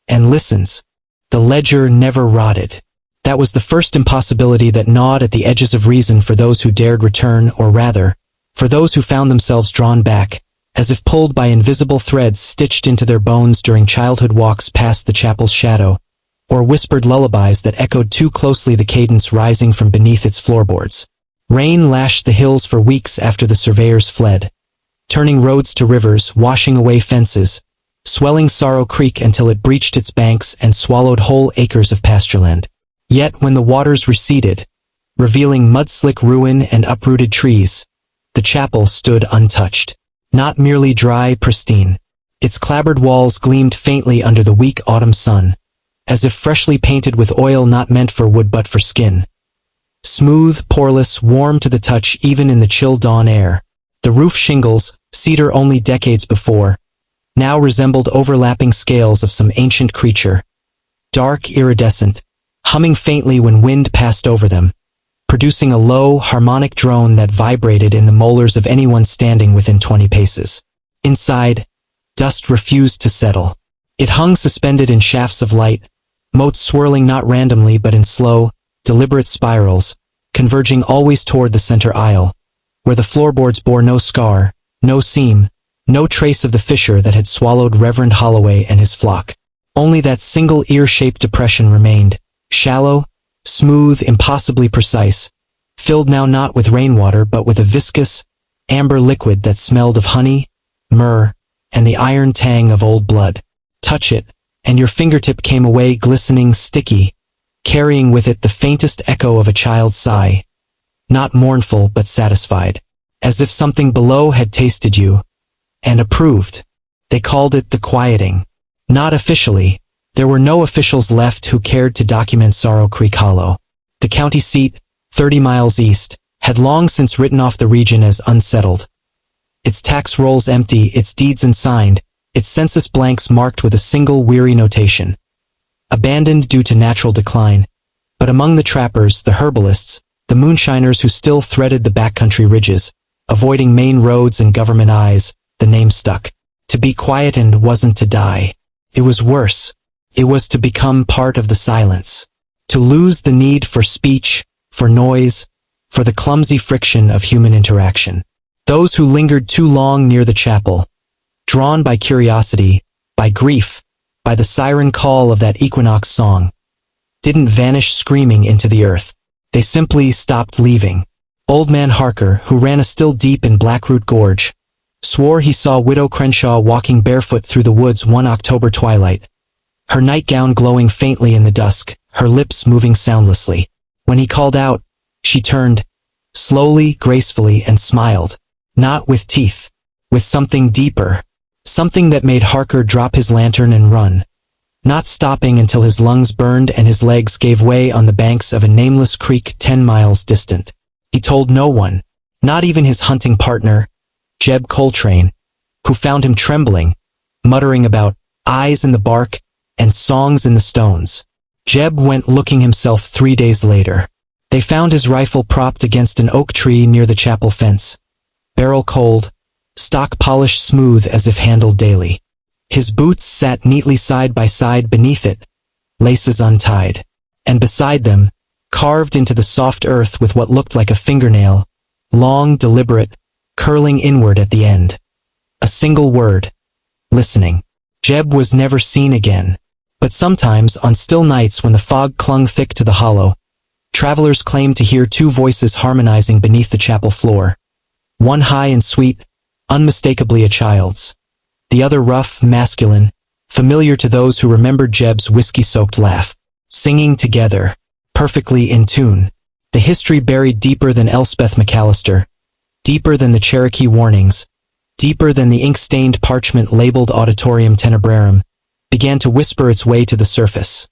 Speaker 1: and listens. The ledger never rotted. That was the first impossibility that gnawed at the edges of reason for those who dared return, or rather, for those who found themselves drawn back, as if pulled by invisible threads stitched into their bones during childhood walks past the chapel's shadow, or whispered lullabies that echoed too closely the cadence rising from beneath its floorboards. Rain lashed the hills for weeks after the surveyors fled, turning roads to rivers, washing away fences, swelling Sorrow Creek until it breached its banks and swallowed whole acres of pastureland. Yet when the waters receded, revealing mud-slick ruin and uprooted trees, the chapel stood untouched. Not merely dry, pristine. Its clapboard walls gleamed faintly under the weak autumn sun, as if freshly painted with oil not meant for wood but for skin. Smooth, poreless, warm to the touch even in the chill dawn air. The roof shingles, cedar only decades before, now resembled overlapping scales of some ancient creature. Dark, iridescent, humming faintly when wind passed over them, producing a low, harmonic drone that vibrated in the molars of anyone standing within 20 paces. Inside, dust refused to settle. It hung suspended in shafts of light, motes swirling not randomly but in slow, deliberate spirals, converging always toward the center aisle, where the floorboards bore no scar, no seam, no trace of the fissure that had swallowed Reverend Holloway and his flock. Only that single ear-shaped depression remained, shallow, smooth, impossibly precise, filled now not with rainwater but with a viscous, amber liquid that smelled of honey, myrrh, and the iron tang of old blood. Touch it, and your fingertip came away glistening, sticky, carrying with it the faintest echo of a child's sigh, not mournful but satisfied, as if something below had tasted you, and approved. They called it the quieting. Not officially. There were no officials left who cared to document Sorrow Creek Hollow. The county seat, 30 miles east, had long since written off the region as unsettled. Its tax rolls empty, its deeds unsigned, its census blanks marked with a single weary notation. Abandoned due to natural decline. But among the trappers, the herbalists, the moonshiners who still threaded the backcountry ridges, avoiding main roads and government eyes, the name stuck. To be quietened wasn't to die. It was worse. It was to become part of the silence. To lose the need for speech, for noise, for the clumsy friction of human interaction. Those who lingered too long near the chapel, drawn by curiosity, by grief, by the siren call of that equinox song, didn't vanish screaming into the earth. They simply stopped leaving. Old Man Harker, who ran a still deep in Blackroot Gorge, swore he saw Widow Crenshaw walking barefoot through the woods one October twilight, her nightgown glowing faintly in the dusk, her lips moving soundlessly. When he called out, she turned, slowly, gracefully, and smiled. Not with teeth, with something deeper, something that made Harker drop his lantern and run, not stopping until his lungs burned and his legs gave way on the banks of a nameless creek 10 miles distant. He told no one, not even his hunting partner, Jeb Coltrane, who found him trembling, muttering about eyes in the bark and songs in the stones. Jeb went looking himself 3 days later. They found his rifle propped against an oak tree near the chapel fence, barrel cold, stock polished smooth as if handled daily. His boots sat neatly side by side beneath it, laces untied, and beside them, carved into the soft earth with what looked like a fingernail, long, deliberate, curling inward at the end. A single word. Listening. Jeb was never seen again, but sometimes on still nights when the fog clung thick to the hollow, travelers claimed to hear two voices harmonizing beneath the chapel floor. One high and sweet, unmistakably a child's. The other rough, masculine, familiar to those who remembered Jeb's whiskey-soaked laugh. Singing together, perfectly in tune. The history buried deeper than Elspeth McAllister, deeper than the Cherokee warnings, deeper than the ink-stained parchment labeled Auditorium Tenebrarum, began to whisper its way to the surface.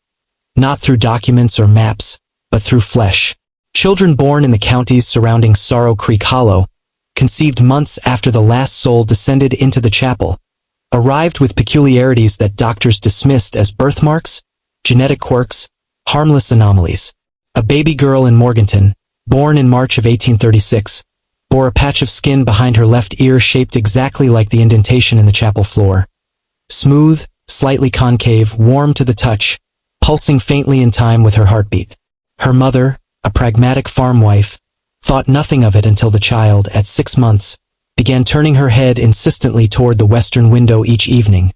Speaker 1: Not through documents or maps, but through flesh. Children born in the counties surrounding Sorrow Creek Hollow, conceived months after the last soul descended into the chapel, arrived with peculiarities that doctors dismissed as birthmarks, genetic quirks, harmless anomalies. A baby girl in Morganton, born in March of 1836, bore a patch of skin behind her left ear shaped exactly like the indentation in the chapel floor. Smooth, slightly concave, warm to the touch, pulsing faintly in time with her heartbeat. Her mother, a pragmatic farm wife, thought nothing of it until the child, at 6 months, began turning her head insistently toward the western window each evening,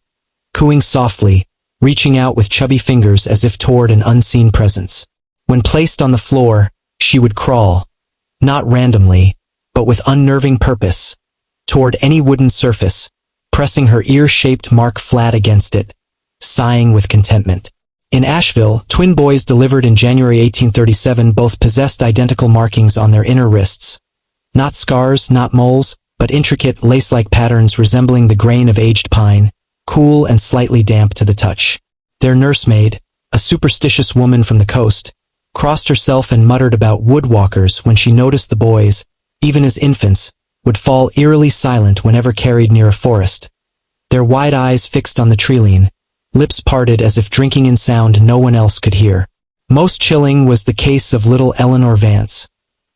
Speaker 1: cooing softly, reaching out with chubby fingers as if toward an unseen presence. When placed on the floor, she would crawl, not randomly, but with unnerving purpose, toward any wooden surface, pressing her ear-shaped mark flat against it, sighing with contentment. In Asheville, twin boys delivered in January 1837 both possessed identical markings on their inner wrists. Not scars, not moles, but intricate lace-like patterns resembling the grain of aged pine, cool and slightly damp to the touch. Their nursemaid, a superstitious woman from the coast, crossed herself and muttered about woodwalkers when she noticed the boys, even as infants, would fall eerily silent whenever carried near a forest. Their wide eyes fixed on the treeline, lips parted as if drinking in sound no one else could hear. Most chilling was the case of little Eleanor Vance,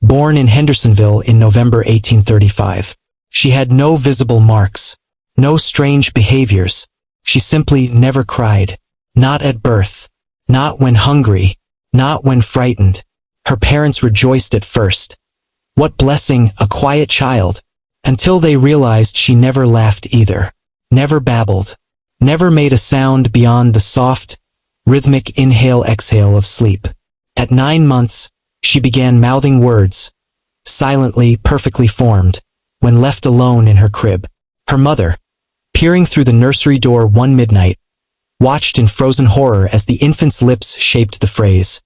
Speaker 1: born in Hendersonville in November 1835. She had no visible marks, no strange behaviors. She simply never cried. Not at birth. Not when hungry. Not when frightened. Her parents rejoiced at first. What blessing, a quiet child. Until they realized she never laughed either. Never babbled. Never made a sound beyond the soft, rhythmic inhale-exhale of sleep. At 9 months, she began mouthing words, silently, perfectly formed, when left alone in her crib. Her mother, peering through the nursery door one midnight, watched in frozen horror as the infant's lips shaped the phrase,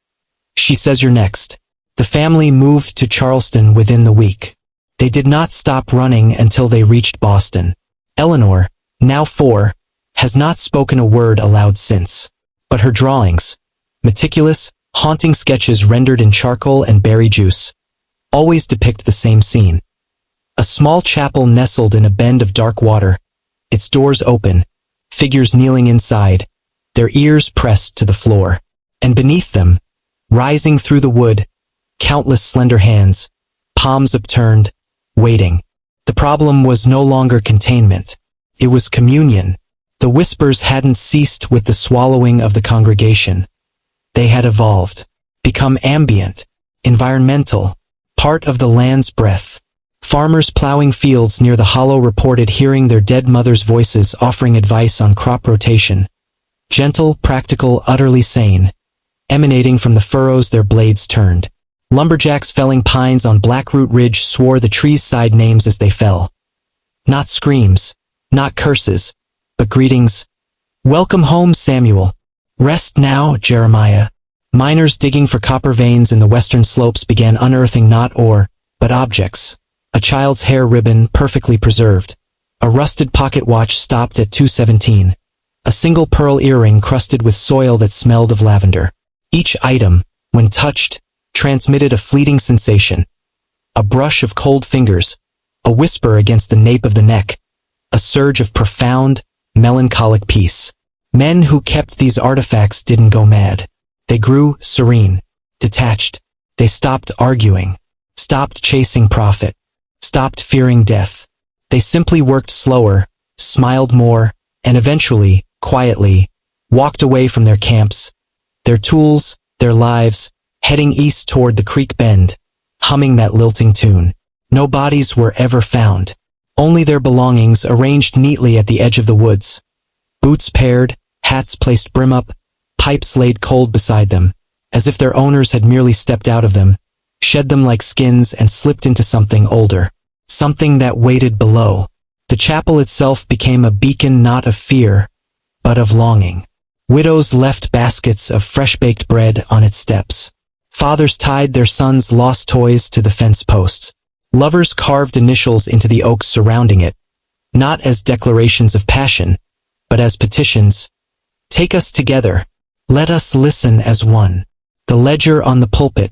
Speaker 1: "She says you're next." The family moved to Charleston within the week. They did not stop running until they reached Boston. Eleanor, now 4, has not spoken a word aloud since. But her drawings, meticulous, haunting sketches rendered in charcoal and berry juice, always depict the same scene. A small chapel nestled in a bend of dark water, its doors open, figures kneeling inside, their ears pressed to the floor. And beneath them, rising through the wood, countless slender hands, palms upturned, waiting. The problem was no longer containment. It was communion. The whispers hadn't ceased with the swallowing of the congregation. They had evolved, become ambient, environmental, part of the land's breath. Farmers plowing fields near the hollow reported hearing their dead mothers' voices offering advice on crop rotation. Gentle, practical, utterly sane. emanating from the furrows their blades turned. Lumberjacks felling pines on Blackroot Ridge swore the trees' side names as they fell. Not screams, not curses, but greetings. Welcome home, Samuel. Rest now, Jeremiah. Miners digging for copper veins in the western slopes began unearthing not ore, but objects. A child's hair ribbon, perfectly preserved. A rusted pocket watch stopped at 217. A single pearl earring crusted with soil that smelled of lavender. Each item, when touched, transmitted a fleeting sensation. A brush of cold fingers, a whisper against the nape of the neck, a surge of profound, melancholic peace. Men who kept these artifacts didn't go mad. They grew serene, detached. They stopped arguing, stopped chasing profit, stopped fearing death. They simply worked slower, smiled more, and eventually, quietly, walked away from their camps, their tools, their lives, heading east toward the creek bend, humming that lilting tune. No bodies were ever found. Only their belongings arranged neatly at the edge of the woods. Boots paired, hats placed brim up, pipes laid cold beside them, as if their owners had merely stepped out of them, shed them like skins and slipped into something older. Something that waited below. The chapel itself became a beacon not of fear, but of longing. Widows left baskets of fresh-baked bread on its steps. Fathers tied their sons' lost toys to the fence posts. Lovers carved initials into the oaks surrounding it, not as declarations of passion, but as petitions. Take us together. Let us listen as one. The ledger on the pulpit,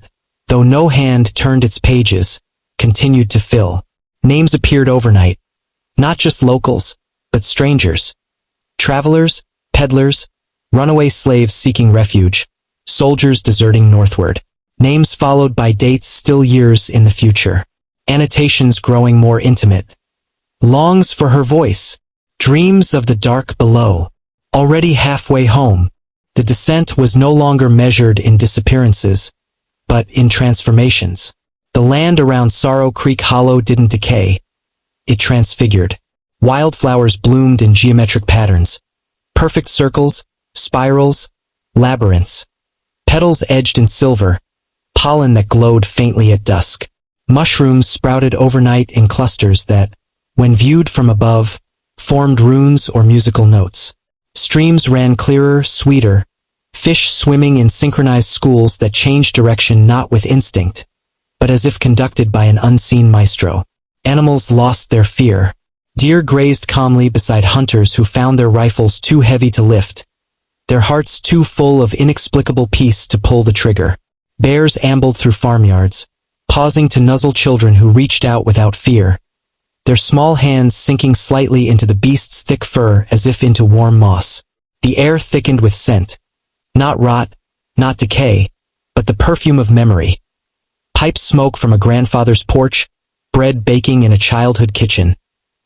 Speaker 1: though no hand turned its pages, continued to fill. Names appeared overnight. Not just locals, but strangers. Travelers, peddlers, runaway slaves seeking refuge, soldiers deserting northward. Names followed by dates still years in the future. Annotations growing more intimate. Longs for her voice. Dreams of the dark below. Already halfway home. The descent was no longer measured in disappearances, but in transformations. The land around Sorrow Creek Hollow didn't decay. It transfigured. Wildflowers bloomed in geometric patterns. Perfect circles, spirals, labyrinths. Petals edged in silver. Pollen that glowed faintly at dusk. Mushrooms sprouted overnight in clusters that, when viewed from above, formed runes or musical notes. Streams ran clearer, sweeter. Fish swimming in synchronized schools that changed direction not with instinct, but as if conducted by an unseen maestro. Animals lost their fear. Deer grazed calmly beside hunters who found their rifles too heavy to lift, their hearts too full of inexplicable peace to pull the trigger. Bears ambled through farmyards, pausing to nuzzle children who reached out without fear, their small hands sinking slightly into the beast's thick fur as if into warm moss. The air thickened with scent. Not rot, not decay, but the perfume of memory. Pipe smoke from a grandfather's porch, bread baking in a childhood kitchen.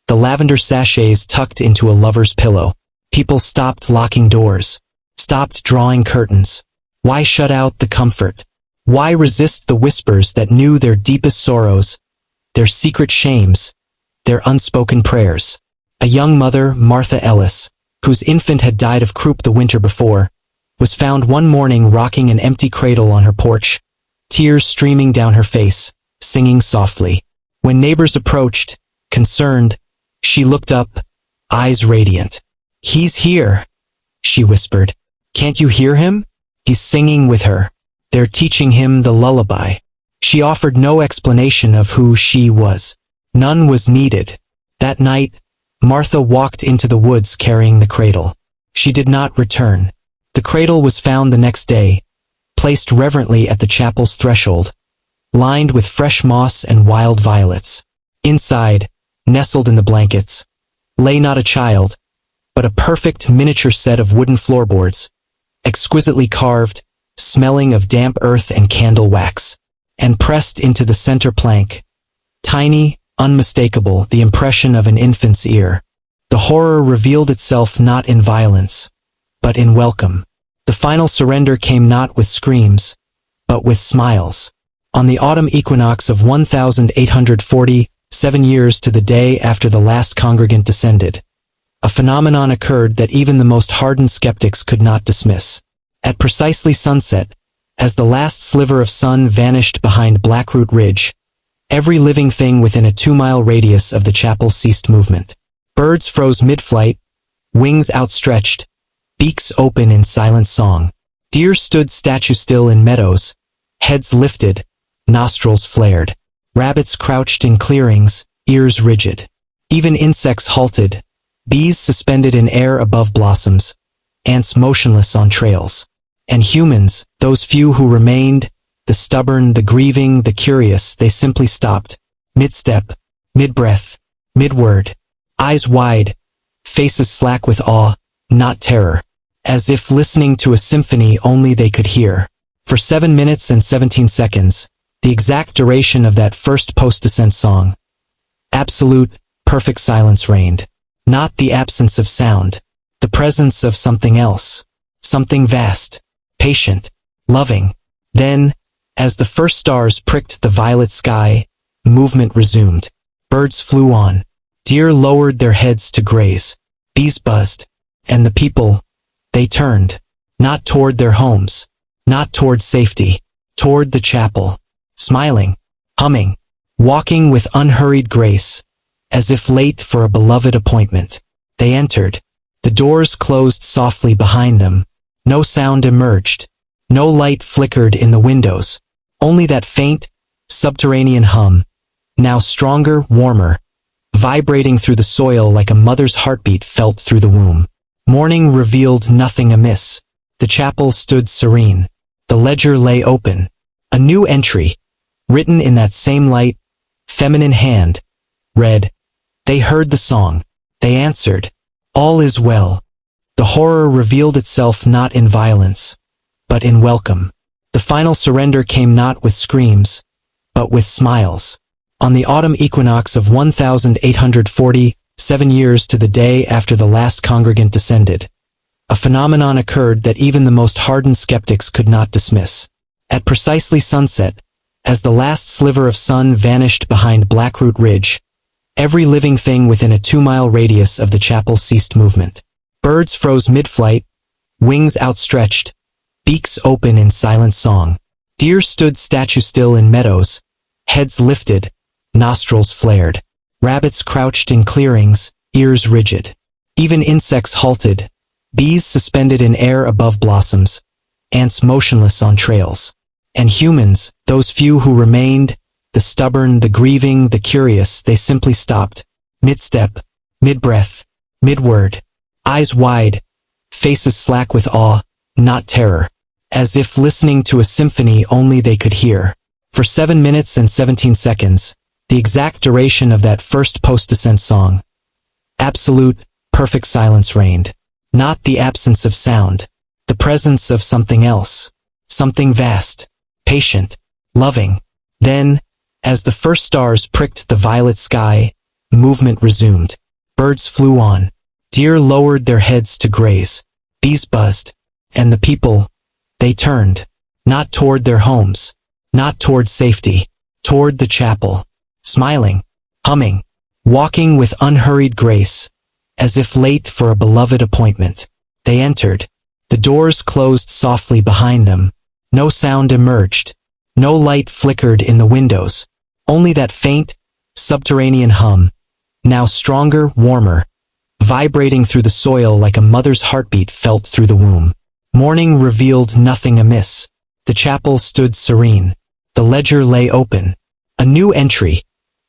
Speaker 1: The lavender sachets tucked into a lover's pillow. People stopped locking doors, stopped drawing curtains. Why shut out the comfort? Why resist the whispers that knew their deepest sorrows, their secret shames, their unspoken prayers? A young mother, Martha Ellis, whose infant had died of croup the winter before, was found one morning rocking an empty cradle on her porch, tears streaming down her face, singing softly. When neighbors approached, concerned, she looked up, eyes radiant. "He's here," she whispered. "Can't you hear him? He's singing with her. They're teaching him the lullaby." She offered no explanation of who she was. None was needed. That night, Martha walked into the woods carrying the cradle. She did not return. The cradle was found the next day, placed reverently at the chapel's threshold, lined with fresh moss and wild violets. Inside, nestled in the blankets, lay not a child, but a perfect miniature set of wooden floorboards, exquisitely carved, smelling of damp earth and candle wax, and pressed into the center plank. Tiny, unmistakable, the impression of an infant's ear. The horror revealed itself not in violence, but in welcome. The final surrender came not with screams, but with smiles. On the autumn equinox of 1840, 7 years to the day after the last congregant descended, a phenomenon occurred that even the most hardened skeptics could not dismiss. At precisely sunset, As the last sliver of sun vanished behind Blackroot Ridge, every living thing within a 2-mile radius of the chapel ceased movement. Birds froze mid-flight, wings outstretched, beaks open in silent song. Deer stood statue-still in meadows, heads lifted, nostrils flared. Rabbits crouched in clearings, ears rigid. Even insects halted, bees suspended in air above blossoms, ants motionless on trails. And humans, those few who remained, the stubborn, the grieving, the curious, they simply stopped. Mid-step, mid-breath, mid-word. Eyes wide, faces slack with awe, not terror. As if listening to a symphony only they could hear. For 7 minutes and 17 seconds, the exact duration of that first post-descent song, absolute, perfect silence reigned. Not the absence of sound, the presence of something else. Something vast, patient, loving. Then, as the first stars pricked the violet sky, movement resumed. Birds flew on. Deer lowered their heads to graze. Bees buzzed. And the people, they turned. Not toward their homes. Not toward safety. Toward the chapel. Smiling. Humming. Walking with unhurried grace. As if late for a beloved appointment. They entered. The doors closed softly behind them. No sound emerged. No light flickered in the windows. Only that faint, subterranean hum. Now stronger, warmer. Vibrating through the soil like a mother's heartbeat felt through the womb. Morning revealed nothing amiss. The chapel stood serene. The ledger lay open. A new entry, written in that same light, feminine hand, read, "They heard the song. They answered. All is well." The horror revealed itself not in violence, but in welcome. The final surrender came not with screams, but with smiles. On the autumn equinox of 1840, 7 years to the day after the last congregant descended, a phenomenon occurred that even the most hardened skeptics could not dismiss. At precisely sunset, as the last sliver of sun vanished behind Blackroot Ridge, every living thing within a 2-mile radius of the chapel ceased movement. Birds froze mid-flight, wings outstretched, beaks open in silent song. Deer stood statue-still in meadows, heads lifted, nostrils flared. Rabbits crouched in clearings, ears rigid. Even insects halted, bees suspended in air above blossoms, ants motionless on trails. And humans, those few who remained, the stubborn, the grieving, the curious, they simply stopped. Mid-step, mid-breath, mid-word. Eyes wide, faces slack with awe, not terror. As if listening to a symphony only they could hear. For 7 minutes and 17 seconds, the exact duration of that first post-descent song, absolute, perfect silence reigned. Not the absence of sound, the presence of something else. Something vast, patient, loving. Then, as the first stars pricked the violet sky, movement resumed. Birds flew on. Deer lowered their heads to graze. Bees buzzed. And the people, they turned. Not toward their homes. Not toward safety. Toward the chapel. Smiling. Humming. Walking with unhurried grace. As if late for a beloved appointment. They entered. The doors closed softly behind them. No sound emerged. No light flickered in the windows. Only that faint, subterranean hum. Now stronger, warmer. Vibrating through the soil like a mother's heartbeat felt through the womb. Morning revealed nothing amiss. The chapel stood serene. The ledger lay open. A new entry,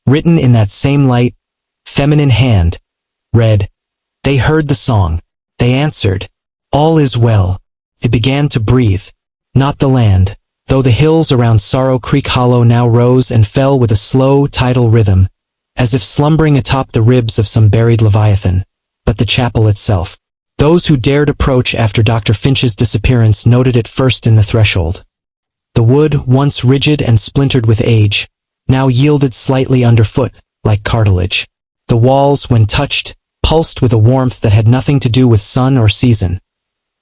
Speaker 1: written in that same light, feminine hand, read, "They heard the song. They answered. All is well." It began to breathe. Not the land, though the hills around Sorrow Creek Hollow now rose and fell with a slow, tidal rhythm, as if slumbering atop the ribs of some buried leviathan, but the chapel itself. Those who dared approach after Dr. Finch's disappearance noted it first in the threshold. The wood, once rigid and splintered with age, now yielded slightly underfoot, like cartilage. The walls, when touched, pulsed with a warmth that had nothing to do with sun or season.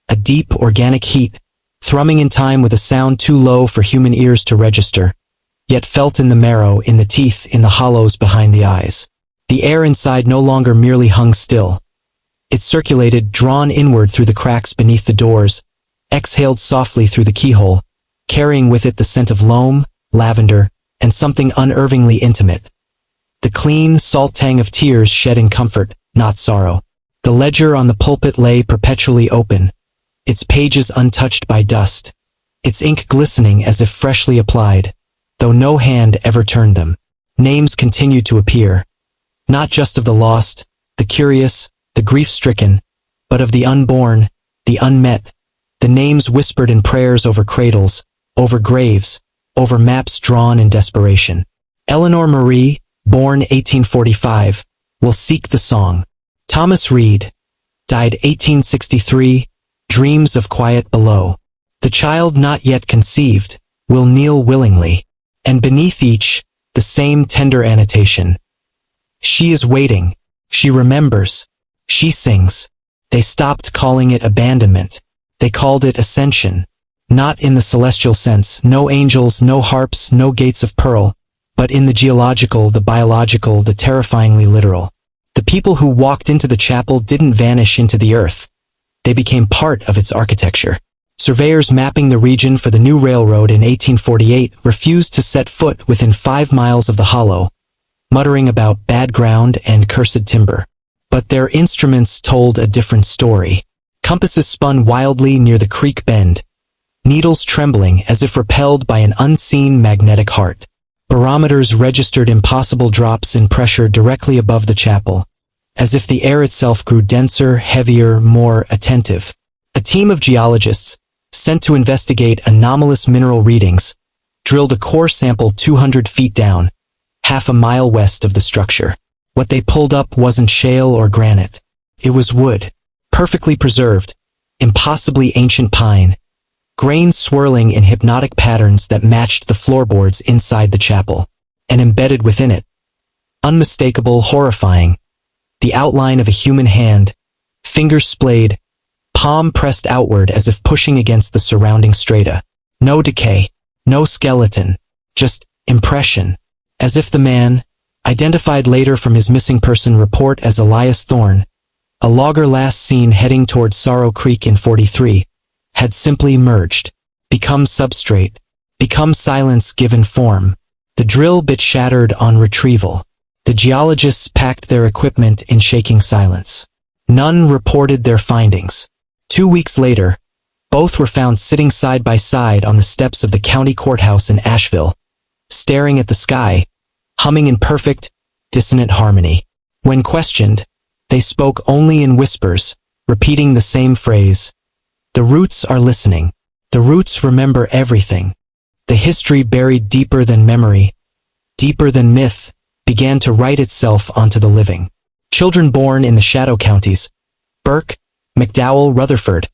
Speaker 1: A deep, organic heat, thrumming in time with a sound too low for human ears to register, yet felt in the marrow, in the teeth, in the hollows behind the eyes. The air inside no longer merely hung still. It circulated, drawn inward through the cracks beneath the doors, exhaled softly through the keyhole, carrying with it the scent of loam, lavender, and something unnervingly intimate. The clean, salt tang of tears shed in comfort, not sorrow. The ledger on the pulpit lay perpetually open, its pages untouched by dust, its ink glistening as if freshly applied, though no hand ever turned them. Names continued to appear, not just of the lost, the curious, the grief-stricken, but of the unborn, the unmet, the names whispered in prayers over cradles, over graves, over maps drawn in desperation. Eleanor Marie, born 1845, will seek the song. Thomas Reed, died 1863, dreams of quiet below. The child not yet conceived, will kneel willingly, and beneath each, the same tender annotation. She is waiting, she remembers, she sings. They stopped calling it abandonment, they called it ascension. Not in the celestial sense, no angels, no harps, no gates of pearl, but in the geological, the biological, the terrifyingly literal. The people who walked into the chapel didn't vanish into the earth. They became part of its architecture. Surveyors mapping the region for the new railroad in 1848 refused to set foot within 5 miles of the hollow, muttering about bad ground and cursed timber. But their instruments told a different story. Compasses spun wildly near the creek bend, needles trembling as if repelled by an unseen magnetic heart. Barometers registered impossible drops in pressure directly above the chapel, as if the air itself grew denser, heavier, more attentive. A team of geologists, sent to investigate anomalous mineral readings, drilled a core sample 200 feet down, half a mile west of the structure. What they pulled up wasn't shale or granite. It was wood, perfectly preserved, impossibly ancient pine, grains swirling in hypnotic patterns that matched the floorboards inside the chapel, and embedded within it, unmistakable, horrifying, the outline of a human hand, fingers splayed, palm pressed outward as if pushing against the surrounding strata. No decay, no skeleton, just impression, as if the man, identified later from his missing person report as Elias Thorne, a logger last seen heading toward Sorrow Creek in 43, had simply merged, become substrate, become silence given form. The drill bit shattered on retrieval. The geologists packed their equipment in shaking silence. None reported their findings. 2 weeks later, both were found sitting side by side on the steps of the county courthouse in Asheville, staring at the sky, humming in perfect, dissonant harmony. When questioned, they spoke only in whispers, repeating the same phrase. The roots are listening. The roots remember everything. The history buried deeper than memory, deeper than myth, began to write itself onto the living. Children born in the shadow counties, Burke, McDowell, Rutherford,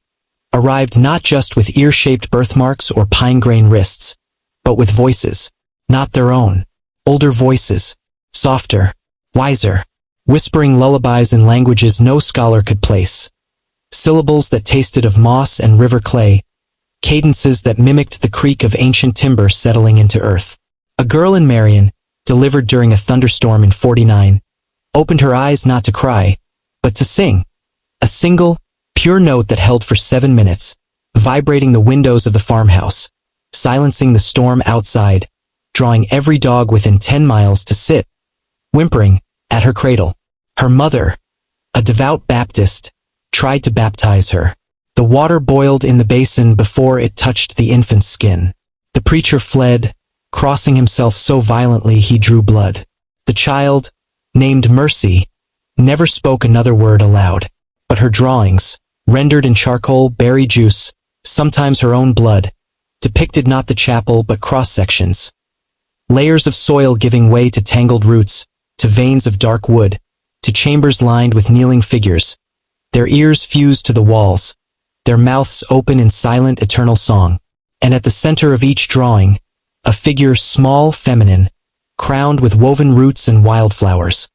Speaker 1: arrived not just with ear-shaped birthmarks or pine-grain wrists, but with voices, not their own. Older voices, softer, wiser, whispering lullabies in languages no scholar could place. Syllables that tasted of moss and river clay, cadences that mimicked the creak of ancient timber settling into earth. A girl in Marion, delivered during a thunderstorm in 49, opened her eyes not to cry, but to sing. A single, pure note that held for 7 minutes, vibrating the windows of the farmhouse, silencing the storm outside, drawing every dog within 10 miles to sit, whimpering, at her cradle. Her mother, a devout Baptist, tried to baptize her. The water boiled in the basin before it touched the infant's skin. The preacher fled, crossing himself so violently he drew blood. The child, named Mercy, never spoke another word aloud, but her drawings, rendered in charcoal, berry juice, sometimes her own blood, depicted not the chapel but cross-sections. Layers of soil giving way to tangled roots, to veins of dark wood, to chambers lined with kneeling figures, their ears fused to the walls, their mouths open in silent eternal song. And at the center of each drawing, a figure small, feminine, crowned with woven roots and wildflowers,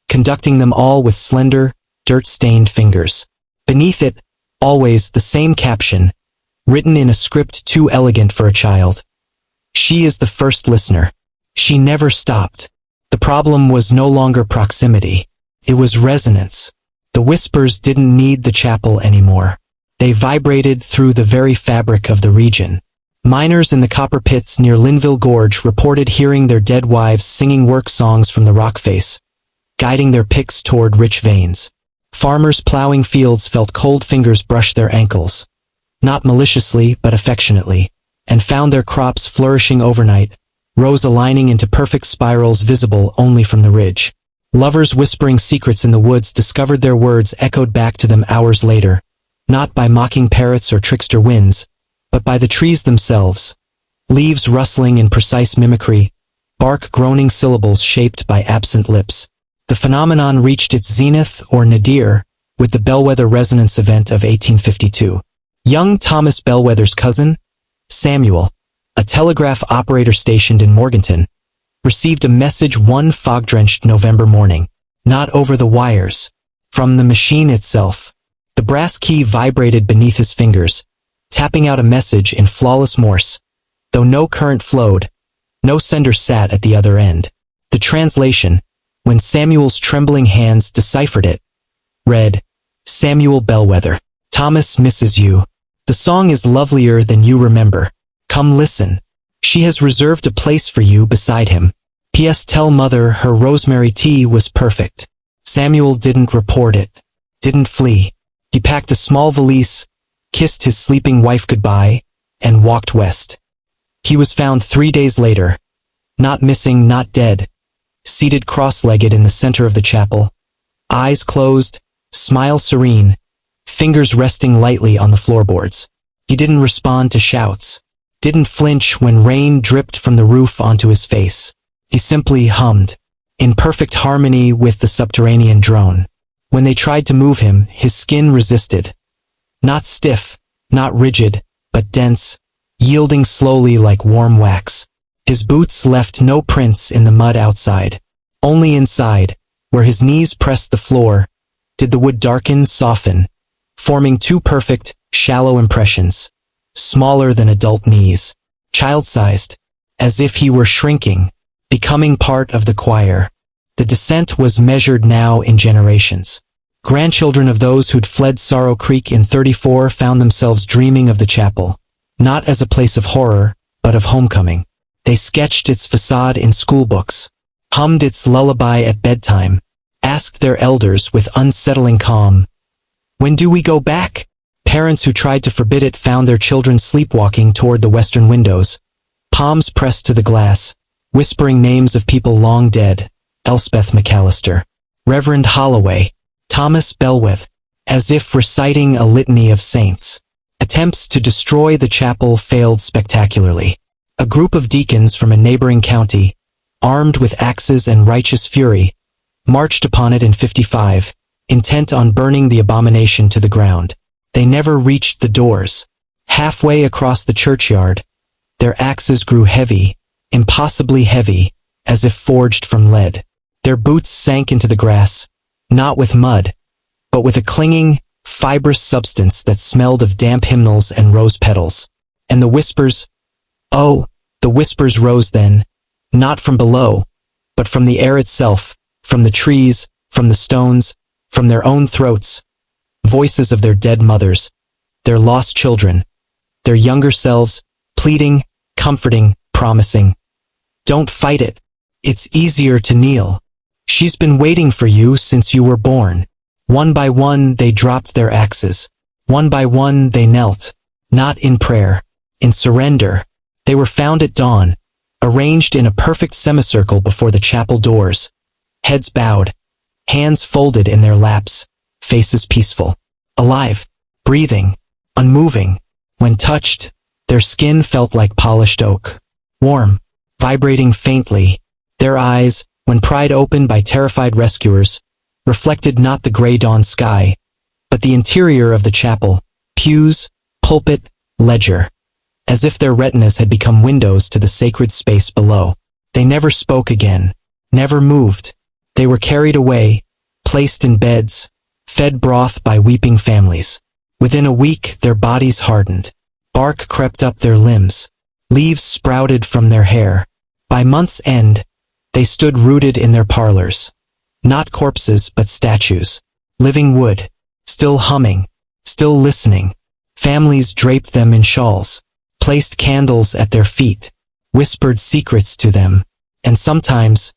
Speaker 1: conducting them all with slender, dirt-stained fingers. Beneath it, always the same caption, written in a script too elegant for a child. She is the first listener. She never stopped. The problem was no longer proximity. It was resonance. The whispers didn't need the chapel anymore. They vibrated through the very fabric of the region. Miners in the copper pits near Linville Gorge reported hearing their dead wives singing work songs from the rock face, guiding their picks toward rich veins. Farmers plowing fields felt cold fingers brush their ankles, not maliciously but affectionately, and found their crops flourishing overnight, rows aligning into perfect spirals visible only from the ridge. Lovers whispering secrets in the woods discovered their words echoed back to them hours later, not by mocking parrots or trickster winds, but by the trees themselves, leaves rustling in precise mimicry, bark groaning syllables shaped by absent lips. The phenomenon reached its zenith or nadir with the Bellwether Resonance event of 1852. Young Thomas Bellwether's cousin, Samuel, a telegraph operator stationed in Morganton, received a message one fog-drenched November morning, not over the wires, from the machine itself. The brass key vibrated beneath his fingers, tapping out a message in flawless Morse, though no current flowed, no sender sat at the other end. The translation, when Samuel's trembling hands deciphered it, read, "Samuel Bellwether, Thomas misses you. The song is lovelier than you remember. Come listen. She has reserved a place for you beside him. P.S. Tell mother her rosemary tea was perfect." Samuel didn't report it, didn't flee. He packed a small valise, kissed his sleeping wife goodbye, and walked west. He was found 3 days later, not missing, not dead, seated cross-legged in the center of the chapel, eyes closed, smile serene, fingers resting lightly on the floorboards. He didn't respond to shouts, didn't flinch when rain dripped from the roof onto his face. He simply hummed, in perfect harmony with the subterranean drone. When they tried to move him, his skin resisted. Not stiff, not rigid, but dense, yielding slowly like warm wax. His boots left no prints in the mud outside. Only inside, where his knees pressed the floor, did the wood darken, soften, forming two perfect, shallow impressions, smaller than adult knees, child-sized, as if he were shrinking, becoming part of the choir. The descent was measured now in generations. Grandchildren of those who'd fled Sorrow Creek in '34 found themselves dreaming of the chapel, not as a place of horror, but of homecoming. They sketched its facade in schoolbooks, hummed its lullaby at bedtime, asked their elders with unsettling calm, "When do we go back?" Parents who tried to forbid it found their children sleepwalking toward the western windows, palms pressed to the glass, whispering names of people long dead, Elspeth McAllister, Reverend Holloway, Thomas Bellwether, as if reciting a litany of saints. Attempts to destroy the chapel failed spectacularly. A group of deacons from a neighboring county, armed with axes and righteous fury, marched upon it in '55, intent on burning the abomination to the ground. They never reached the doors. Halfway across the churchyard, their axes grew heavy, impossibly heavy, as if forged from lead. Their boots sank into the grass, not with mud, but with a clinging, fibrous substance that smelled of damp hymnals and rose petals. And the whispers, oh, the whispers rose then, not from below, but from the air itself, from the trees, from the stones, from their own throats, voices of their dead mothers, their lost children, their younger selves, pleading, comforting, promising. Don't fight it. It's easier to kneel. She's been waiting for you since you were born. One by one they dropped their axes. One by one they knelt, not in prayer, in surrender. They were found at dawn, arranged in a perfect semicircle before the chapel doors, heads bowed, hands folded in their laps, faces peaceful, alive, breathing, unmoving. When touched, their skin felt like polished oak, warm, vibrating faintly. Their eyes, when pried open by terrified rescuers, reflected not the gray dawn sky, but the interior of the chapel, pews, pulpit, ledger, as if their retinas had become windows to the sacred space below. They never spoke again, never moved. They were carried away, placed in beds, fed broth by weeping families. Within a week their bodies hardened, bark crept up their limbs, leaves sprouted from their hair. By month's end, they stood rooted in their parlors, not corpses but statues, living wood, still humming, still listening. Families draped them in shawls, placed candles at their feet, whispered secrets to them, and sometimes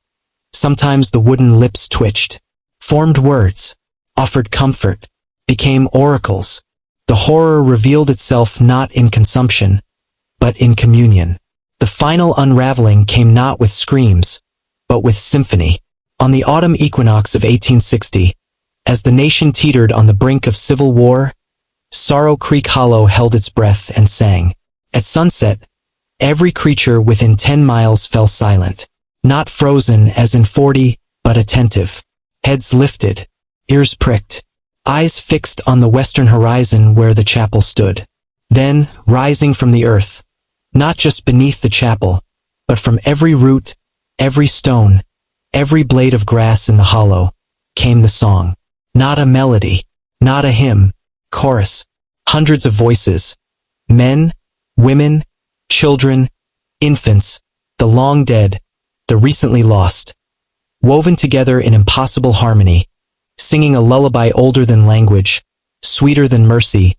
Speaker 1: the wooden lips twitched, formed words, offered comfort, became oracles. The horror revealed itself not in consumption, but in communion. The final unraveling came not with screams, but with symphony. On the autumn equinox of 1860, as the nation teetered on the brink of civil war, Sorrow Creek Hollow held its breath and sang. At sunset, every creature within 10 miles fell silent, not frozen as in 40, but attentive. Heads lifted, ears pricked, eyes fixed on the western horizon where the chapel stood. Then, rising from the earth, not just beneath the chapel, but from every root, every stone, every blade of grass in the hollow, came the song. Not a melody, not a hymn, chorus, hundreds of voices, men, women, children, infants, the long dead, the recently lost, woven together in impossible harmony, singing a lullaby older than language, sweeter than mercy,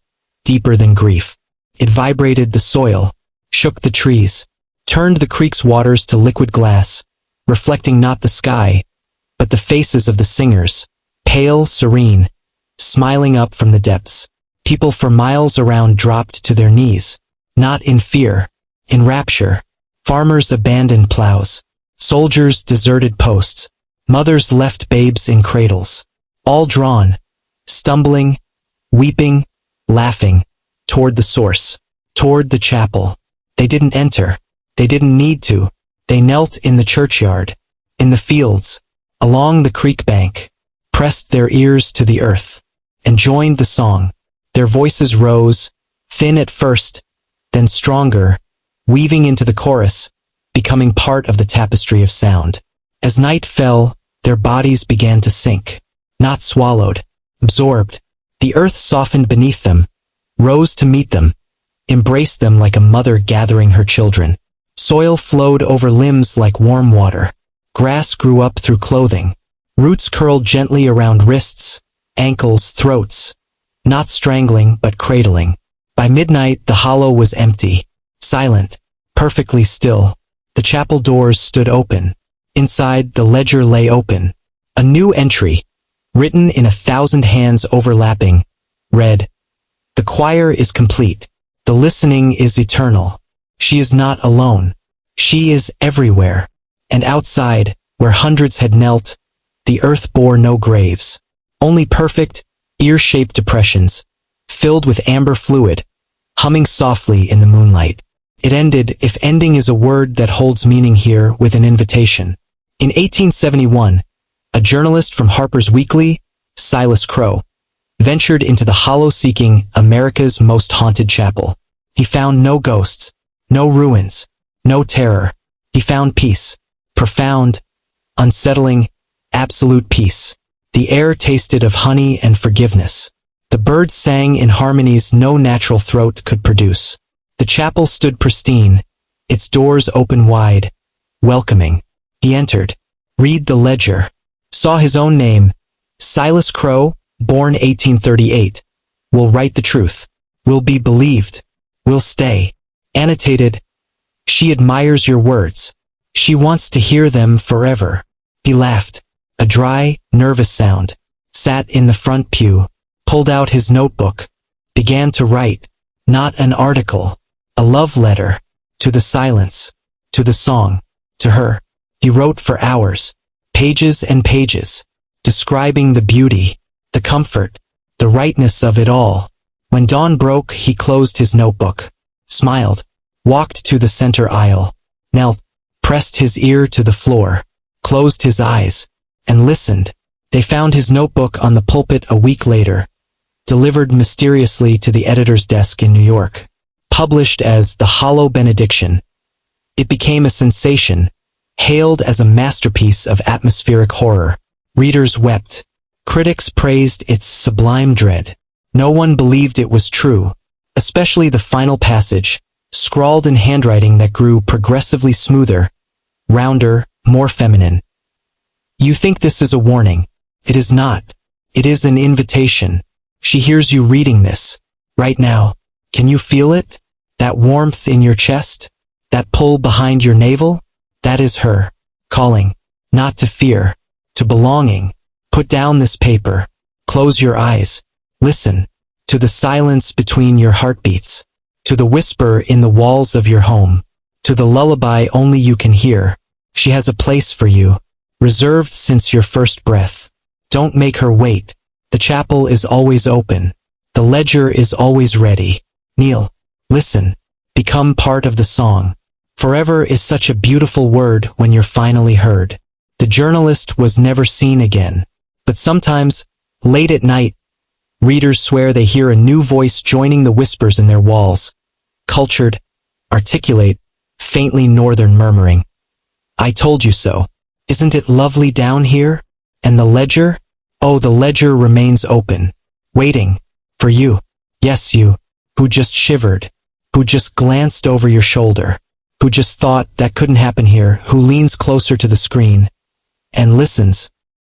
Speaker 1: deeper than grief. It vibrated the soil, shook the trees, turned the creek's waters to liquid glass, reflecting not the sky, but the faces of the singers, pale, serene, smiling up from the depths. People for miles around dropped to their knees, not in fear, in rapture. Farmers abandoned plows, soldiers deserted posts, mothers left babes in cradles, all drawn, stumbling, weeping, laughing, toward the source, toward the chapel. They didn't enter, they didn't need to, they knelt in the churchyard, in the fields, along the creek bank, pressed their ears to the earth, and joined the song. Their voices rose, thin at first, then stronger, weaving into the chorus, becoming part of the tapestry of sound. As night fell, their bodies began to sink, not swallowed, absorbed. The earth softened beneath them, rose to meet them, embraced them like a mother gathering her children. Soil flowed over limbs like warm water. Grass grew up through clothing. Roots curled gently around wrists, ankles, throats, not strangling but cradling. By midnight, the hollow was empty, silent, perfectly still. The chapel doors stood open. Inside, the ledger lay open. A new entry, written in 1,000 hands overlapping, read, "The choir is complete. The listening is eternal. She is not alone. She is everywhere." And outside, where hundreds had knelt, the earth bore no graves, only perfect, ear-shaped depressions, filled with amber fluid, humming softly in the moonlight. It ended, if ending is a word that holds meaning here, with an invitation. In 1871, a journalist from Harper's Weekly, Silas Crow, ventured into the hollow seeking America's most haunted chapel. He found no ghosts, no ruins, no terror. He found peace, profound, unsettling, absolute peace. The air tasted of honey and forgiveness. The birds sang in harmonies no natural throat could produce. The chapel stood pristine, its doors open wide, welcoming. He entered, read the ledger, saw his own name, Silas Crow, born 1838, will write the truth, will be believed, will stay. Annotated, she admires your words. She wants to hear them forever. He laughed, a dry, nervous sound, sat in the front pew, pulled out his notebook, began to write, not an article, a love letter, to the silence, to the song, to her. He wrote for hours, pages and pages, describing the beauty, the comfort, the rightness of it all. When dawn broke, he closed his notebook, smiled, walked to the center aisle, knelt, pressed his ear to the floor, closed his eyes, and listened. They found his notebook on the pulpit a week later, delivered mysteriously to the editor's desk in New York. Published as The Hollow Benediction, it became a sensation, hailed as a masterpiece of atmospheric horror. Readers wept. Critics praised its sublime dread. No one believed it was true, especially the final passage, scrawled in handwriting that grew progressively smoother, rounder, more feminine. You think this is a warning. It is not. It is an invitation. She hears you reading this. Right now. Can you feel it? That warmth in your chest? That pull behind your navel? That is her, calling, not to fear, to belonging. Put down this paper. Close your eyes. Listen to the silence between your heartbeats, to the whisper in the walls of your home, to the lullaby only you can hear. She has a place for you, reserved since your first breath. Don't make her wait. The chapel is always open. The ledger is always ready. Kneel. Listen. Become part of the song. Forever is such a beautiful word when you're finally heard. The journalist was never seen again. But sometimes, late at night, readers swear they hear a new voice joining the whispers in their walls. Cultured, articulate, faintly northern murmuring. I told you so. Isn't it lovely down here? And the ledger? Oh, the ledger remains open, waiting for you. Yes, you, who just shivered, who just glanced over your shoulder, who just thought that couldn't happen here, who leans closer to the screen and listens